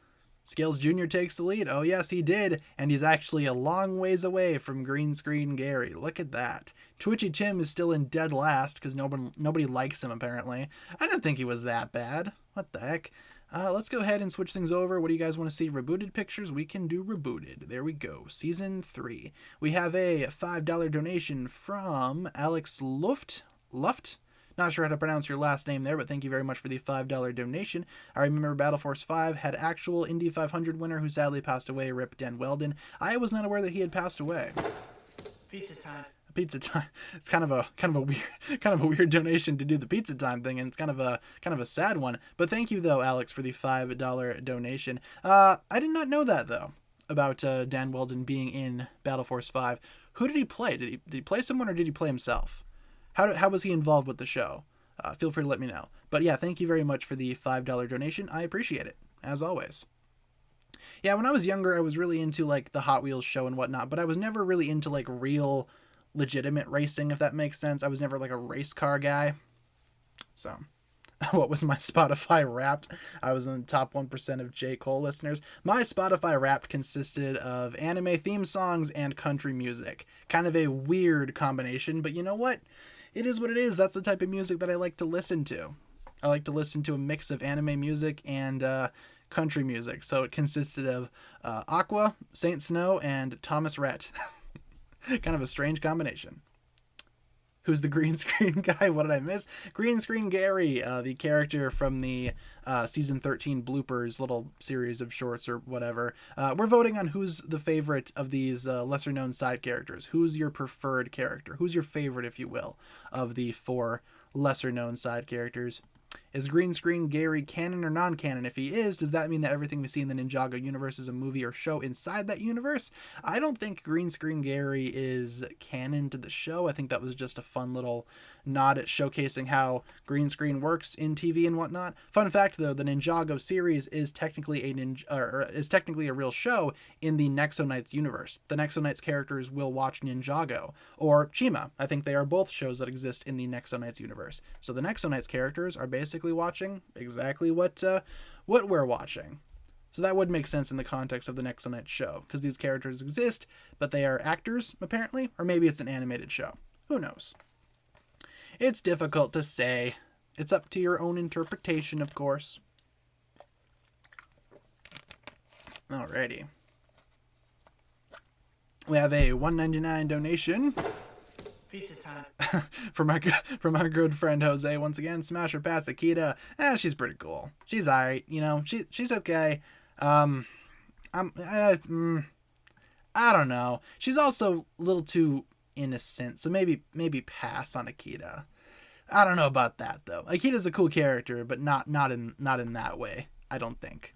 Scales Jr. takes the lead. Oh, yes, he did. And he's actually a long ways away from Green Screen Gary. Look at that. Twitchy Tim is still in dead last because nobody likes him, apparently. I didn't think he was that bad. What the heck? Let's go ahead and switch things over. What do you guys want to see? Rebooted pictures? We can do rebooted. There we go. Season 3. We have a $5 donation from Alex Luft. Not sure how to pronounce your last name there, but thank you very much for the $5 donation. I remember Battle Force 5 had actual Indy 500 winner who sadly passed away, Rip Dan Weldon. I was not aware that he had passed away. Pizza time. Pizza time. It's kind of a weird donation to do the pizza time thing, and it's kind of a sad one. But thank you though, Alex, for the $5 donation. I did not know that though about Dan Weldon being in Battle Force 5. Who did he play? Did he play someone or did he play himself? How was he involved with the show? Feel free to let me know. But yeah, thank you very much for the $5 donation. I appreciate it, as always. Yeah, when I was younger, I was really into like the Hot Wheels show and whatnot, but I was never really into like real legitimate racing, if that makes sense. I was never like a race car guy. So, what was my Spotify Wrapped? I was in the top 1% of J. Cole listeners. My Spotify Wrapped consisted of anime theme songs and country music. Kind of a weird combination, but you know what? It is what it is. That's the type of music that I like to listen to. I like to listen to a mix of anime music and country music. So it consisted of Aqua, Saint Snow, and Thomas Rhett. Kind of a strange combination. Who's the green screen guy? What did I miss? Green Screen Gary, the character from the season 13 bloopers little series of shorts or whatever. We're voting on who's the favorite of these lesser known side characters. Who's your preferred character? Who's your favorite, if you will, of the 4 lesser known side characters? Is Green Screen Gary canon or non-canon? If he is, does that mean that everything we see in the Ninjago universe is a movie or show inside that universe? I don't think Green Screen Gary is canon to the show. I think that was just a fun little nod at showcasing how green screen works in TV and whatnot. Fun fact, though, the Ninjago series is technically a real show in the Nexo Knights universe. The Nexo Knights characters will watch Ninjago or Chima. I think they are both shows that exist in the Nexo Knights universe. So the Nexo Knights characters are basically watching exactly what we're watching. So that would make sense in the context of the Nexo Knights show, because these characters exist, but they are actors, apparently, or maybe it's an animated show. Who knows? It's difficult to say. It's up to your own interpretation, of course. Alrighty. We have a $1.99 donation. Pizza time. from our good friend Jose once again. Smash or pass Akita. She's pretty cool. She's alright. You know, she's okay. I don't know. She's also a little too innocent, so maybe pass on Akita. I don't know about that though. Akita's a cool character, but not in that way, I don't think.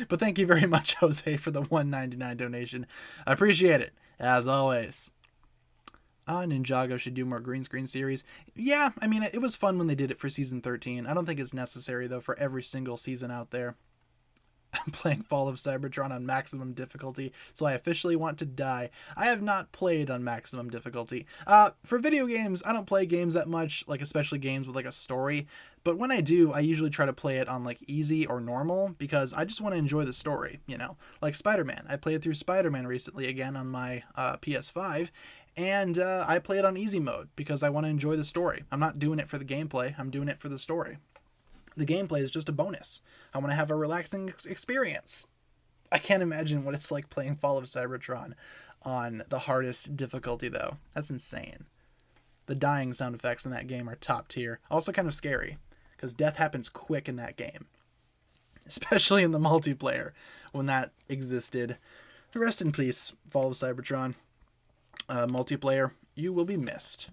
But thank you very much, Jose, for the $1.99 donation. I appreciate it, as always. Ninjago should do more green screen series. Yeah, I mean, it was fun when they did it for season 13. I don't think it's necessary, though, for every single season out there. I'm playing Fall of Cybertron on maximum difficulty, so I officially want to die. I have not played on maximum difficulty. For video games, I don't play games that much, like especially games with like a story. But when I do, I usually try to play it on like easy or normal because I just want to enjoy the story, you know? Like Spider-Man. I played through Spider-Man recently again on my PS5, and I play it on easy mode because I want to enjoy the story. I'm not doing it for the gameplay, I'm doing it for the story. The gameplay is just a bonus. I want to have a relaxing experience. I can't imagine what it's like playing Fall of Cybertron on the hardest difficulty, though. That's insane. The dying sound effects in that game are top tier. Also kind of scary, because death happens quick in that game. Especially in the multiplayer, when that existed. Rest in peace, Fall of Cybertron. Multiplayer, you will be missed.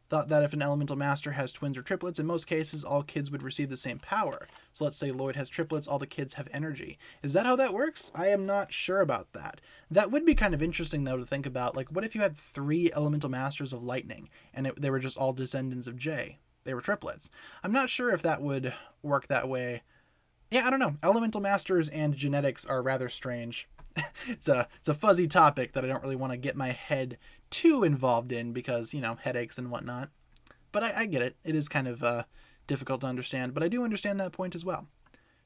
Thought that if an elemental master has twins or triplets, in most cases all kids would receive the same power. So let's say Lloyd has triplets, all the kids have energy. Is that how that works? I am not sure about that. That would be kind of interesting though to think about. Like, what if you had 3 elemental masters of lightning and they were just all descendants of Jay? They were triplets. I'm not sure if that would work that way. Yeah, I don't know. Elemental masters and genetics are rather strange. It's a fuzzy topic that I don't really want to get my head too involved in because, you know, headaches and whatnot. But I get it. It is kind of difficult to understand, but I do understand that point as well.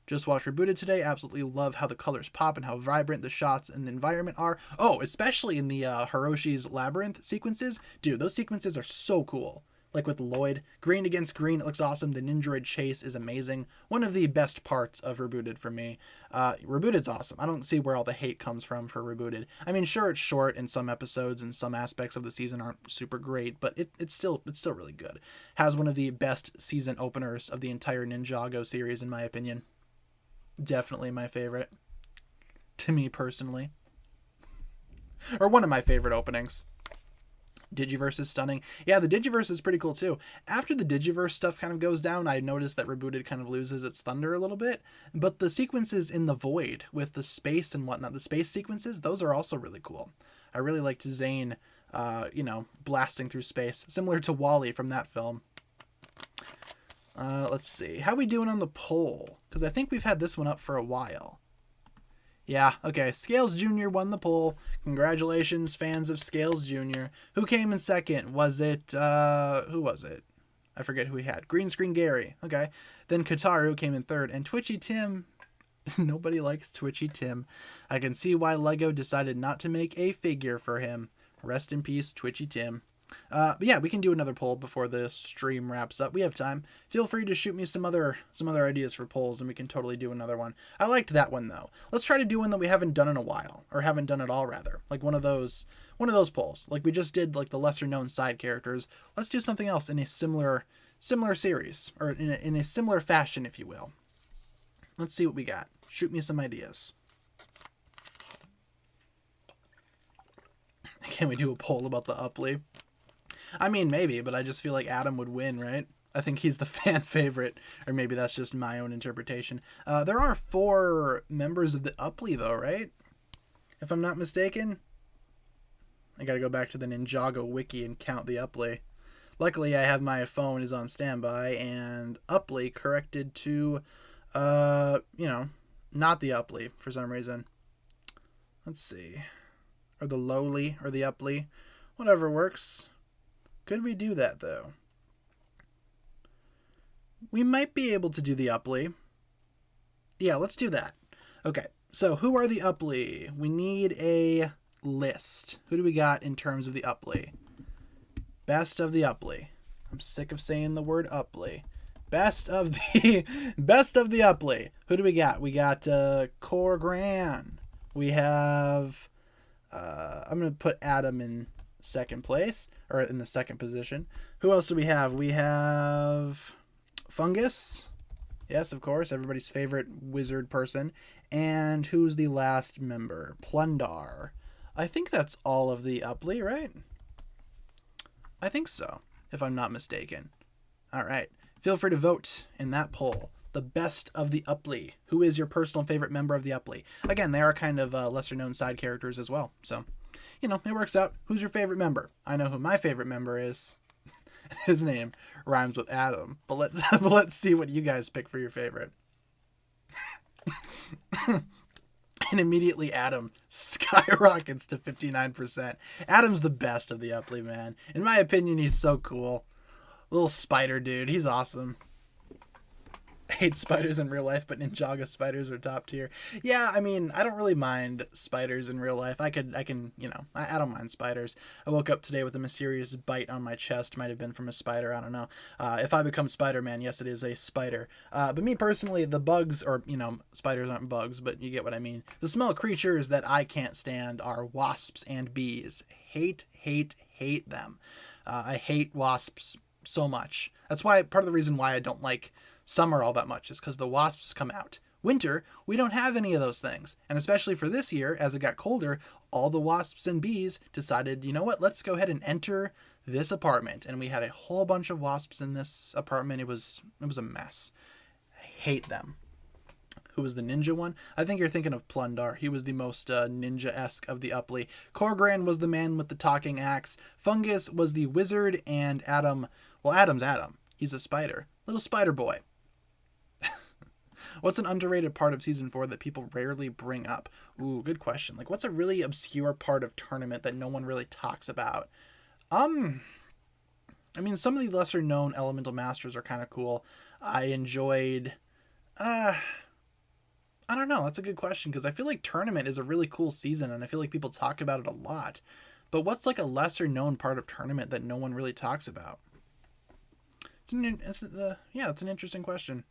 Just watched Rebooted today. Absolutely love how the colors pop and how vibrant the shots and the environment are. Oh, especially in the Hiroshi's Labyrinth sequences. Dude, those sequences are so cool. Like with Lloyd, green against green, it looks awesome. The Ninjago chase is amazing. One of the best parts of Rebooted for me. Rebooted's awesome. I don't see where all the hate comes from for Rebooted. I mean, sure, it's short in some episodes and some aspects of the season aren't super great, but it's still really good. Has one of the best season openers of the entire Ninjago series, in my opinion. Definitely my favorite. To me personally. Or one of my favorite openings. Digiverse is stunning. Yeah, the Digiverse is pretty cool too. After the Digiverse stuff kind of goes down, I noticed that Rebooted kind of loses its thunder a little bit. But the sequences in the void with the space and whatnot, the space sequences, those are also really cool. I really liked Zane, blasting through space, similar to Wall-E from that film. Let's see. How we doing on the poll? Because I think we've had this one up for a while. Yeah, okay. Scales Jr. won the poll. Congratulations, fans of Scales Jr. Who came in second? Was it, who was it? I forget who we had. Green Screen Gary. Okay. Then Kataru came in third. And Twitchy Tim. Nobody likes Twitchy Tim. I can see why LEGO decided not to make a figure for him. Rest in peace, Twitchy Tim. But yeah, we can do another poll before the stream wraps up. We have time. Feel free to shoot me some other ideas for polls, and we can totally do another one. I liked that one though. Let's try to do one that we haven't done in a while, or haven't done at all rather. Like one of those polls. Like we just did like the lesser known side characters. Let's do something else in a similar series, or in a similar fashion, if you will. Let's see what we got. Shoot me some ideas. Can we do a poll about the Upley? I mean, maybe, but I just feel like Adam would win, right? I think he's the fan favorite, or maybe that's just my own interpretation. There are 4 members of the Upley, though, right? If I'm not mistaken. I gotta go back to the Ninjago wiki and count the Upley. Luckily, I have my phone is on standby, and Upley corrected to, not the Upley for some reason. Let's see. Or the Lowly, or the Upley. Whatever works. Could we do that, though? We might be able to do the Upley. Yeah, let's do that. Okay, so who are the Upley? We need a list. Who do we got in terms of the Upley? Best of the Upley. I'm sick of saying the word Upley. Best of the Upley. Who do we got? We got Core Gran. We have I'm gonna put Adam in second place, or in the second position. Who else do we have? We have Fungus. Yes, of course, everybody's favorite wizard person. And who's the last member? Plundar. I think that's all of the Upley, right? I think so, if I'm not mistaken. All right. Feel free to vote in that poll. The best of the Upley. Who is your personal favorite member of the Upley? Again, they are kind of lesser-known side characters as well, so it works out. Who's your favorite member? I know who my favorite member is. His name rhymes with Adam, but let's see what you guys pick for your favorite. And immediately Adam skyrockets to 59%. Adam's the best of the Upley, man. In my opinion, he's so cool. Little spider dude. He's awesome. Hate spiders in real life, but Ninjago spiders are top tier. Yeah, I mean, I don't really mind spiders in real life. I can, I don't mind spiders. I woke up today with a mysterious bite on my chest. Might have been from a spider. I don't know. If I become Spider-Man, yes, it is a spider. But me personally, the bugs, or, spiders aren't bugs, but you get what I mean. The small creatures that I can't stand are wasps and bees. Hate them. I hate wasps so much. That's why part of the reason why I don't like summer all that much is because the wasps come out. Winter, we don't have any of those things. And especially for this year, as it got colder, all the wasps and bees decided, you know what, let's go ahead and enter this apartment. And we had a whole bunch of wasps in this apartment. It was a mess. I hate them. Who was the ninja one? I think you're thinking of Plundar. He was the most ninja-esque of the Upley. Corgran was the man with the talking axe. Fungus was the wizard. And Adam, well, Adam's Adam. He's a spider. Little spider boy. What's an underrated part of Season 4 that people rarely bring up? Ooh, good question. Like, what's a really obscure part of Tournament that no one really talks about? I mean, some of the lesser-known Elemental Masters are kind of cool. I enjoyed... I don't know. That's a good question, because I feel like Tournament is a really cool season, and I feel like people talk about it a lot. But what's, like, a lesser-known part of Tournament that no one really talks about? It's an interesting question.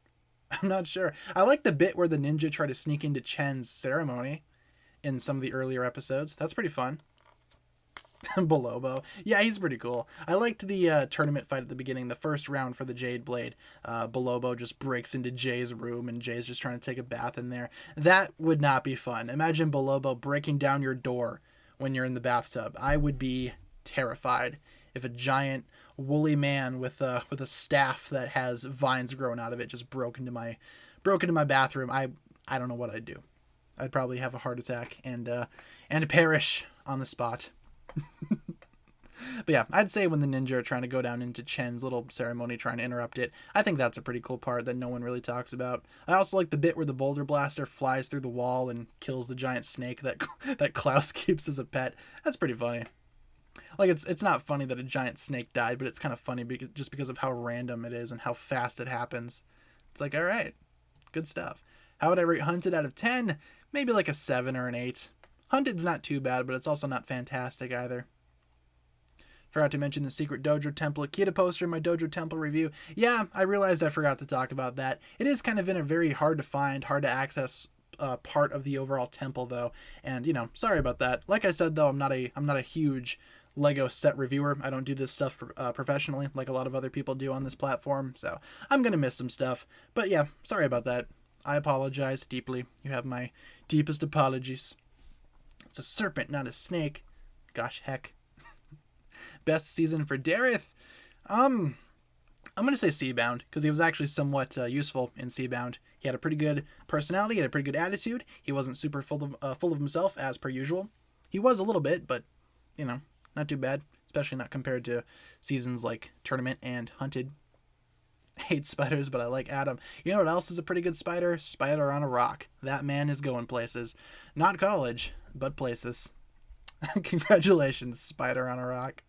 I'm not sure. I like the bit where the ninja try to sneak into Chen's ceremony in some of the earlier episodes. That's pretty fun. Bolobo. Yeah, he's pretty cool. I liked the tournament fight at the beginning, the first round for the Jade Blade. Bolobo just breaks into Jay's room and Jay's just trying to take a bath in there. That would not be fun. Imagine Bolobo breaking down your door when you're in the bathtub. I would be terrified if a giant woolly man with a staff that has vines growing out of it just broke into my bathroom. I don't know what I'd do. I'd probably have a heart attack and perish on the spot. But yeah, I'd say when the ninja are trying to go down into Chen's little ceremony, trying to interrupt it, I think that's a pretty cool part that no one really talks about. I also like the bit where the boulder blaster flies through the wall and kills the giant snake that Klaus keeps as a pet. That's pretty funny. Like, it's not funny that a giant snake died, but it's kind of funny just because of how random it is and how fast it happens. It's like, all right, good stuff. How would I rate Hunted out of 10? Maybe like a 7 or an 8. Hunted's not too bad, but it's also not fantastic either. Forgot to mention the Secret Dojo Temple Akita poster in my Dojo Temple review. Yeah, I realized I forgot to talk about that. It is kind of in a very hard to find, hard to access part of the overall temple, though. And, sorry about that. Like I said, though, I'm not a huge Lego set reviewer. I don't do this stuff professionally like a lot of other people do on this platform, so I'm gonna miss some stuff. But yeah, sorry about that. I apologize deeply. You have my deepest apologies. It's a serpent, not a snake. Gosh heck. Best season for Dareth? I'm gonna say Seabound, because he was actually somewhat useful in Seabound. He had a pretty good personality, he had a pretty good attitude. He wasn't super full of himself as per usual. He was a little bit, but not too bad, especially not compared to seasons like Tournament and Hunted. Hate spiders, but I like Adam. You know what else is a pretty good spider? Spider on a rock. That man is going places. Not college, but places. Congratulations, Spider on a rock.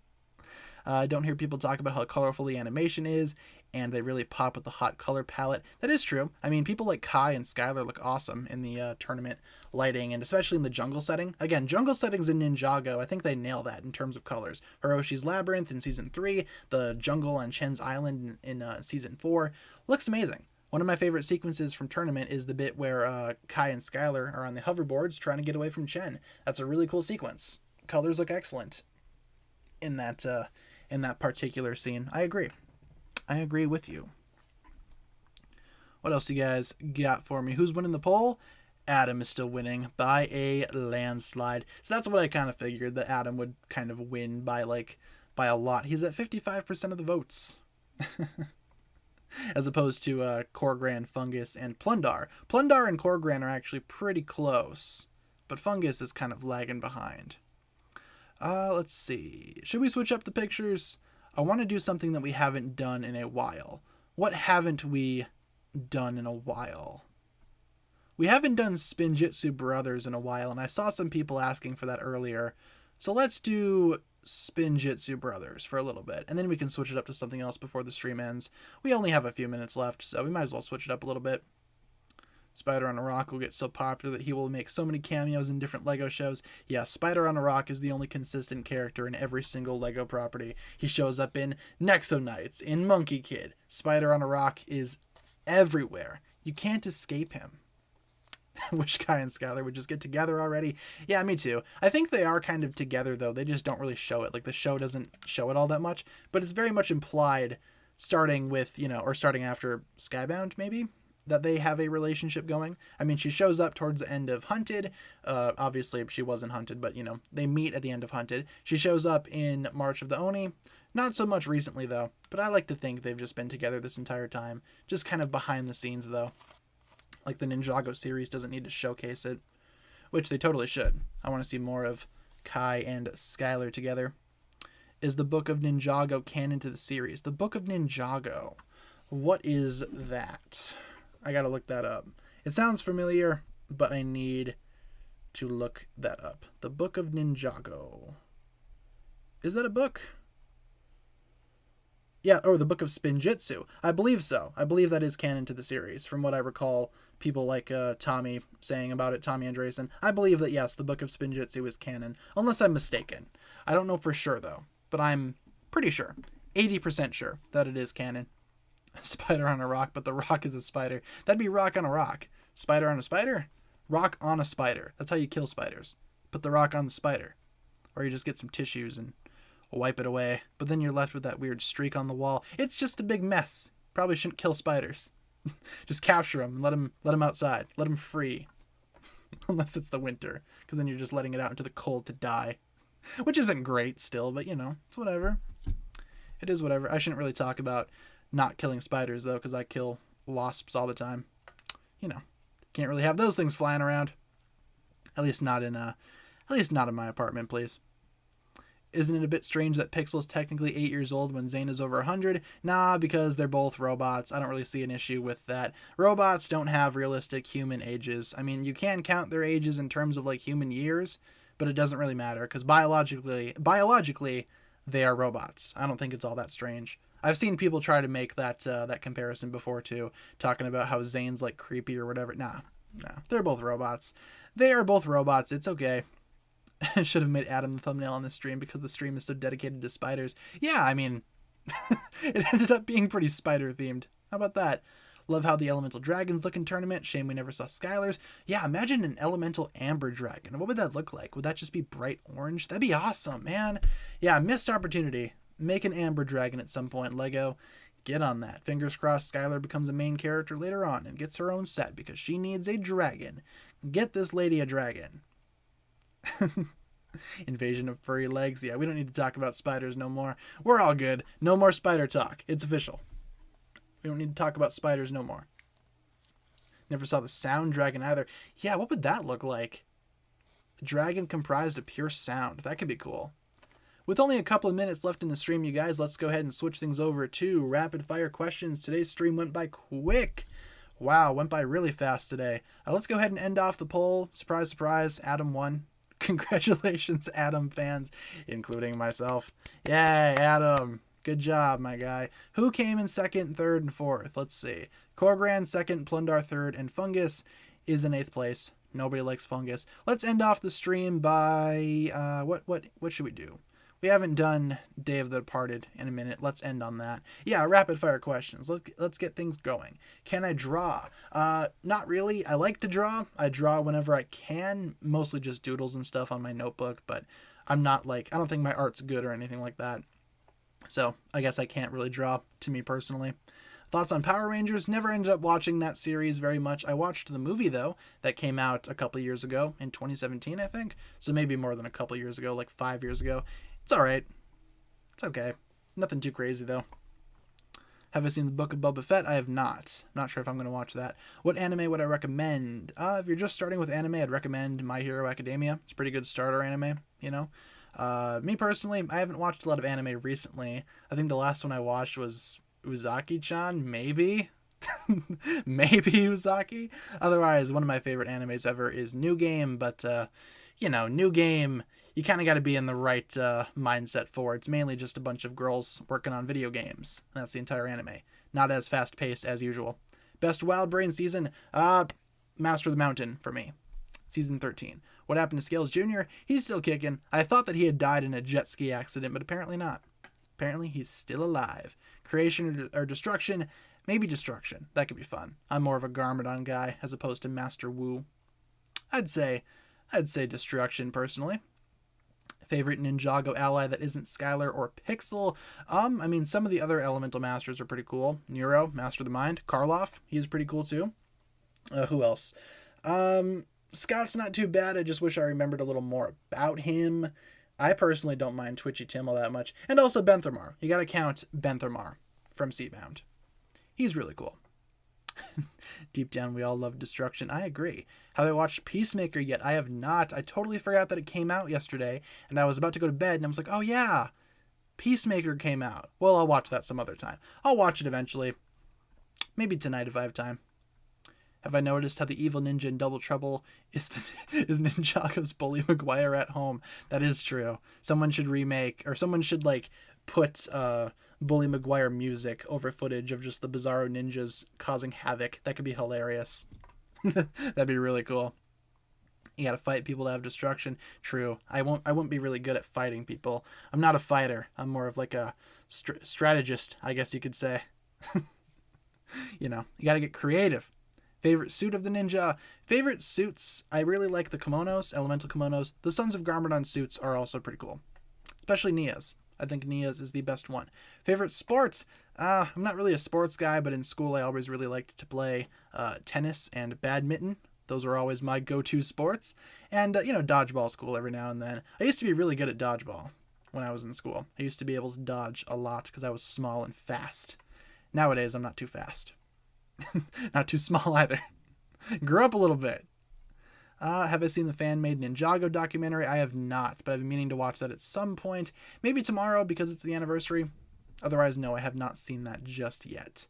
I don't hear people talk about how colorful the animation is, and they really pop with the hot color palette. That is true. I mean, people like Kai and Skylar look awesome in the tournament lighting, and especially in the jungle setting. Again, jungle settings in Ninjago, I think they nail that in terms of colors. Hiroshi's Labyrinth in Season 3, the jungle on Chen's Island in Season 4. Looks amazing. One of my favorite sequences from Tournament is the bit where Kai and Skylar are on the hoverboards trying to get away from Chen. That's a really cool sequence. Colors look excellent in that particular scene. I agree with you. What else you guys got for me? Who's winning the poll? Adam is still winning by a landslide. So that's what I kind of figured, that Adam would kind of win by a lot. He's at 55% of the votes. As opposed to Corgran, Fungus, and Plundar. Plundar and Corgran are actually pretty close, but Fungus is kind of lagging behind. Let's see. Should we switch up the pictures? I want to do something that we haven't done in a while. What haven't we done in a while? We haven't done Spinjitzu Brothers in a while, and I saw some people asking for that earlier. So let's do Spinjitzu Brothers for a little bit, and then we can switch it up to something else before the stream ends. We only have a few minutes left, so we might as well switch it up a little bit. Spider on a Rock will get so popular that he will make so many cameos in different LEGO shows. Yeah, Spider on a Rock is the only consistent character in every single LEGO property. He shows up in Nexo Knights, in Monkey Kid. Spider on a Rock is everywhere. You can't escape him. Wish Kai and Skylar would just get together already. Yeah, me too. I think they are kind of together, though. They just don't really show it. Like, the show doesn't show it all that much, but it's very much implied starting with, or starting after Skybound, maybe, that they have a relationship going. I mean, she shows up towards the end of Hunted. Obviously, she wasn't Hunted, but, they meet at the end of Hunted. She shows up in March of the Oni. Not so much recently, though, but I like to think they've just been together this entire time. Just kind of behind the scenes, though. Like the Ninjago series doesn't need to showcase it, which they totally should. I want to see more of Kai and Skylar together. Is the Book of Ninjago canon to the series? The Book of Ninjago. What is that? I gotta look that up. It sounds familiar, but I need to look that up. The Book of Ninjago. Is that a book? Yeah, or the Book of Spinjitzu. I believe so. I believe that is canon to the series, from what I recall people like Tommy saying about it, Tommy Andresen. I believe that, yes, the Book of Spinjitzu is canon, unless I'm mistaken. I don't know for sure, though, but I'm pretty sure, 80% sure, that it is canon. Spider on a rock, but the rock is a spider. That'd be rock on a rock. Spider on a spider? Rock on a spider. That's how you kill spiders. Put the rock on the spider. Or you just get some tissues and wipe it away. But then you're left with that weird streak on the wall. It's just a big mess. Probably shouldn't kill spiders. Just capture them and let them outside. Let them free. Unless it's the winter, because then you're just letting it out into the cold to die. Which isn't great still, but it's whatever. It is whatever. I shouldn't really talk about not killing spiders, though, because I kill wasps all the time. Can't really have those things flying around. At least not in my apartment, please. Isn't it a bit strange that Pixel's technically 8 years old when Zane is over 100? Nah, because they're both robots. I don't really see an issue with that. Robots don't have realistic human ages. I mean, you can count their ages in terms of, like, human years, but it doesn't really matter, because biologically, they are robots. I don't think it's all that strange. I've seen people try to make that comparison before, too, talking about how Zane's, like, creepy or whatever. Nah, they're both robots. They are both robots. It's okay. I should have made Adam the thumbnail on this stream because the stream is so dedicated to spiders. Yeah, I mean, it ended up being pretty spider-themed. How about that? Love how the elemental dragons look in tournament. Shame we never saw Skylar's. Yeah, imagine an elemental amber dragon. What would that look like? Would that just be bright orange? That'd be awesome, man. Yeah, missed opportunity. Make an amber dragon at some point, LEGO. Get on that. Fingers crossed Skylar becomes a main character later on and gets her own set because she needs a dragon. Get this lady a dragon. Invasion of furry legs. Yeah, we don't need to talk about spiders no more. We're all good. No more spider talk. It's official. We don't need to talk about spiders no more. Never saw the sound dragon either. Yeah, what would that look like? A dragon comprised of pure sound. That could be cool. With only a couple of minutes left in the stream, you guys, let's go ahead and switch things over to rapid fire questions. Today's stream went by quick. Wow, went by really fast today. Let's go ahead and end off the poll. Surprise, surprise, Adam won. Congratulations, Adam fans, including myself. Yay, Adam. Good job, my guy. Who came in second, third, and fourth? Let's see. Corgran second, Plundar third, and Fungus is in 8th place. Nobody likes Fungus. Let's end off the stream by what should we do? We haven't done Day of the Departed in a minute. Let's end on that. Yeah, rapid fire questions. Let's get things going. Can I draw? Not really. I like to draw. I draw whenever I can, mostly just doodles and stuff on my notebook, but I don't think my art's good or anything like that. So I guess I can't really draw, to me personally. Thoughts on Power Rangers? Never ended up watching that series very much. I watched the movie, though, that came out a couple years ago, in 2017, I think. So maybe more than a couple years ago, like 5 years ago. It's alright. It's okay. Nothing too crazy, though. Have I seen the Book of Boba Fett? I have not. Not sure if I'm going to watch that. What anime would I recommend? If you're just starting with anime, I'd recommend My Hero Academia. It's a pretty good starter anime, Me personally, I haven't watched a lot of anime recently. I think the last one I watched was Uzaki-chan, maybe? Maybe Uzaki. Otherwise, one of my favorite animes ever is New Game, but New Game, you kind of got to be in the right mindset for. It's mainly just a bunch of girls working on video games. That's the entire anime. Not as fast paced as usual. Best Wild Brain season, Master of the Mountain for me. Season 13. What happened to Scales Jr.? He's still kicking. I thought that he had died in a jet ski accident, but apparently not. Apparently he's still alive. Creation or destruction? Maybe destruction. That could be fun. I'm more of a Garmadon guy as opposed to Master Wu. I'd say destruction personally. Favorite Ninjago ally that isn't Skylar or Pixel? Some of the other elemental masters are pretty cool. Nero, Master of the Mind. Karloff, he's pretty cool too. Who else? Scott's not too bad. I just wish I remembered a little more about him. I personally don't mind Twitchy Tim all that much. And also Benthermar. You gotta count Benthermar from Seabound. He's really cool. Deep down, we all love destruction. I agree. Have I watched Peacemaker yet? I have not. I totally forgot that it came out yesterday, and I was about to go to bed, and I was like, oh yeah, Peacemaker came out. Well, I'll watch that some other time. I'll watch it eventually. Maybe tonight if I have time. Have I noticed how the evil ninja in Double Trouble is Ninjago's Bully McGuire at home? That is true. Someone should put Bully McGuire music over footage of just the Bizarro ninjas causing havoc. That could be hilarious. That'd be really cool. You gotta fight people to have destruction. True. I won't be really good at fighting people. I'm not a fighter. I'm more of like a strategist, I guess you could say. You gotta get creative. Favorite suit of the ninja? Favorite suits? I really like the kimonos, elemental kimonos. The Sons of Garmadon suits are also pretty cool. Especially Nia's. I think Nia's is the best one. Favorite sports? I'm not really a sports guy, but in school I always really liked to play tennis and badminton. Those were always my go-to sports. And, dodgeball's cool every now and then. I used to be really good at dodgeball when I was in school. I used to be able to dodge a lot because I was small and fast. Nowadays, I'm not too fast. Not too small either. Grew up a little bit. Have I seen the fan-made Ninjago documentary? I have not, but I've been meaning to watch that at some point. Maybe tomorrow because it's the anniversary. Otherwise, no, I have not seen that just yet.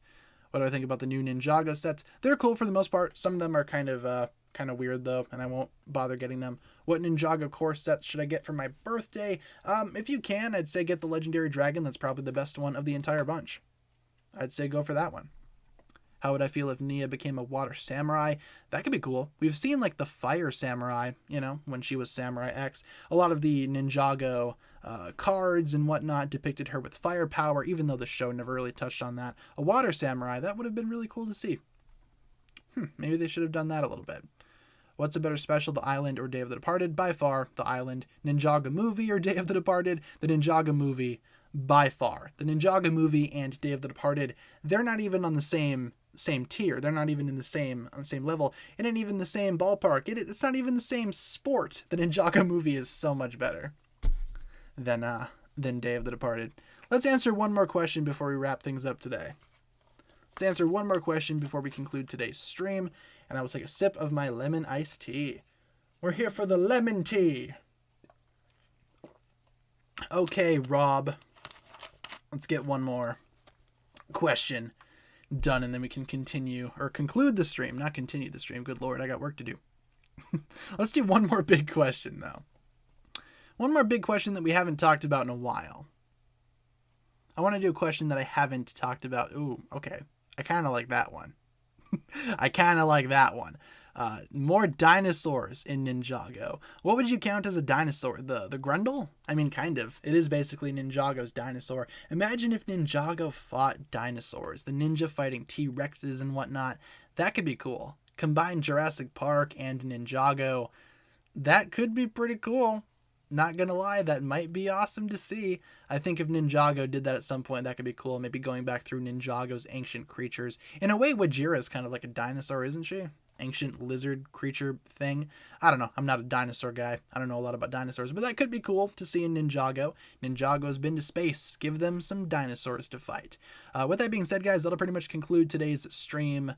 What do I think about the new Ninjago sets? They're cool for the most part. Some of them are kind of weird though, and I won't bother getting them. What Ninjago core sets should I get for my birthday? If you can, I'd say get the Legendary Dragon. That's probably the best one of the entire bunch. I'd say go for that one. How would I feel if Nia became a water samurai? That could be cool. We've seen like the fire samurai, when she was Samurai X. A lot of the Ninjago cards and whatnot depicted her with firepower, even though the show never really touched on that. A water samurai, that would have been really cool to see. Maybe they should have done that a little bit. What's a better special, The Island or Day of the Departed? By far, The Island. Ninjago movie or Day of the Departed? The Ninjago movie, by far. The Ninjago movie and Day of the Departed, they're not even on the same tier. They're not even on the same level. It ain't even the same ballpark. It's not even the same sport. The Ninjago movie is so much better than Day of the Departed. Let's answer one more question before we wrap things up today. Let's answer one more question before we conclude today's stream, and I will take a sip of my lemon iced tea. We're here for the lemon tea. Okay, Rob. Let's get one more question done, and then we can conclude the stream. Not continue the stream. Good Lord, I got work to do. Let's do one more big question, though. One more big question that we haven't talked about in a while. I want to do a question that I haven't talked about. Ooh, okay. I kind of like that one. More dinosaurs in Ninjago. What would you count as a dinosaur? The Grundle? Kind of. It is basically Ninjago's dinosaur. Imagine if Ninjago fought dinosaurs. The ninja fighting T-Rexes and whatnot. That could be cool. Combine Jurassic Park and Ninjago. That could be pretty cool. Not gonna lie, that might be awesome to see. I think if Ninjago did that at some point, that could be cool. Maybe going back through Ninjago's ancient creatures. In a way, Wajira is kind of like a dinosaur, isn't she? Ancient lizard creature thing. I don't know. I'm not a dinosaur guy. I don't know a lot about dinosaurs, but that could be cool to see in Ninjago. Ninjago's been to space. Give them some dinosaurs to fight. With that being said, guys, that'll pretty much conclude today's stream.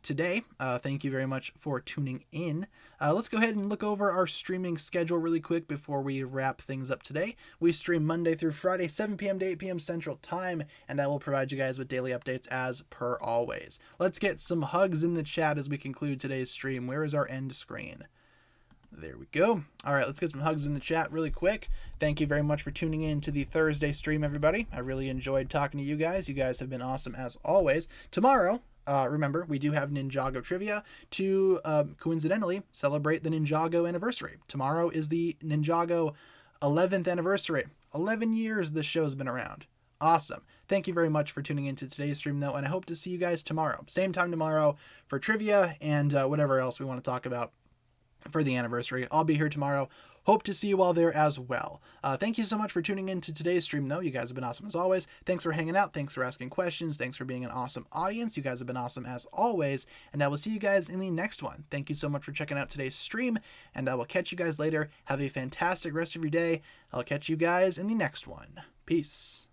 today. Thank you very much for tuning in. Let's go ahead and look over our streaming schedule really quick before we wrap things up today. We stream Monday through Friday, 7 p.m. to 8 p.m. Central Time, and I will provide you guys with daily updates as per always. Let's get some hugs in the chat as we conclude today's stream. Where is our end screen? There we go. All right, let's get some hugs in the chat really quick. Thank you very much for tuning in to the Thursday stream, everybody. I really enjoyed talking to you guys. You guys have been awesome as always. Tomorrow, remember, we do have Ninjago trivia to coincidentally celebrate the Ninjago anniversary. Tomorrow is the Ninjago 11th anniversary. 11 years this show's been around. Awesome. Thank you very much for tuning into today's stream, though, and I hope to see you guys tomorrow. Same time tomorrow for trivia and whatever else we want to talk about for the anniversary. I'll be here tomorrow. Hope to see you all there as well. Thank you so much for tuning in to today's stream, though. You guys have been awesome as always. Thanks for hanging out. Thanks for asking questions. Thanks for being an awesome audience. You guys have been awesome as always. And I will see you guys in the next one. Thank you so much for checking out today's stream. And I will catch you guys later. Have a fantastic rest of your day. I'll catch you guys in the next one. Peace.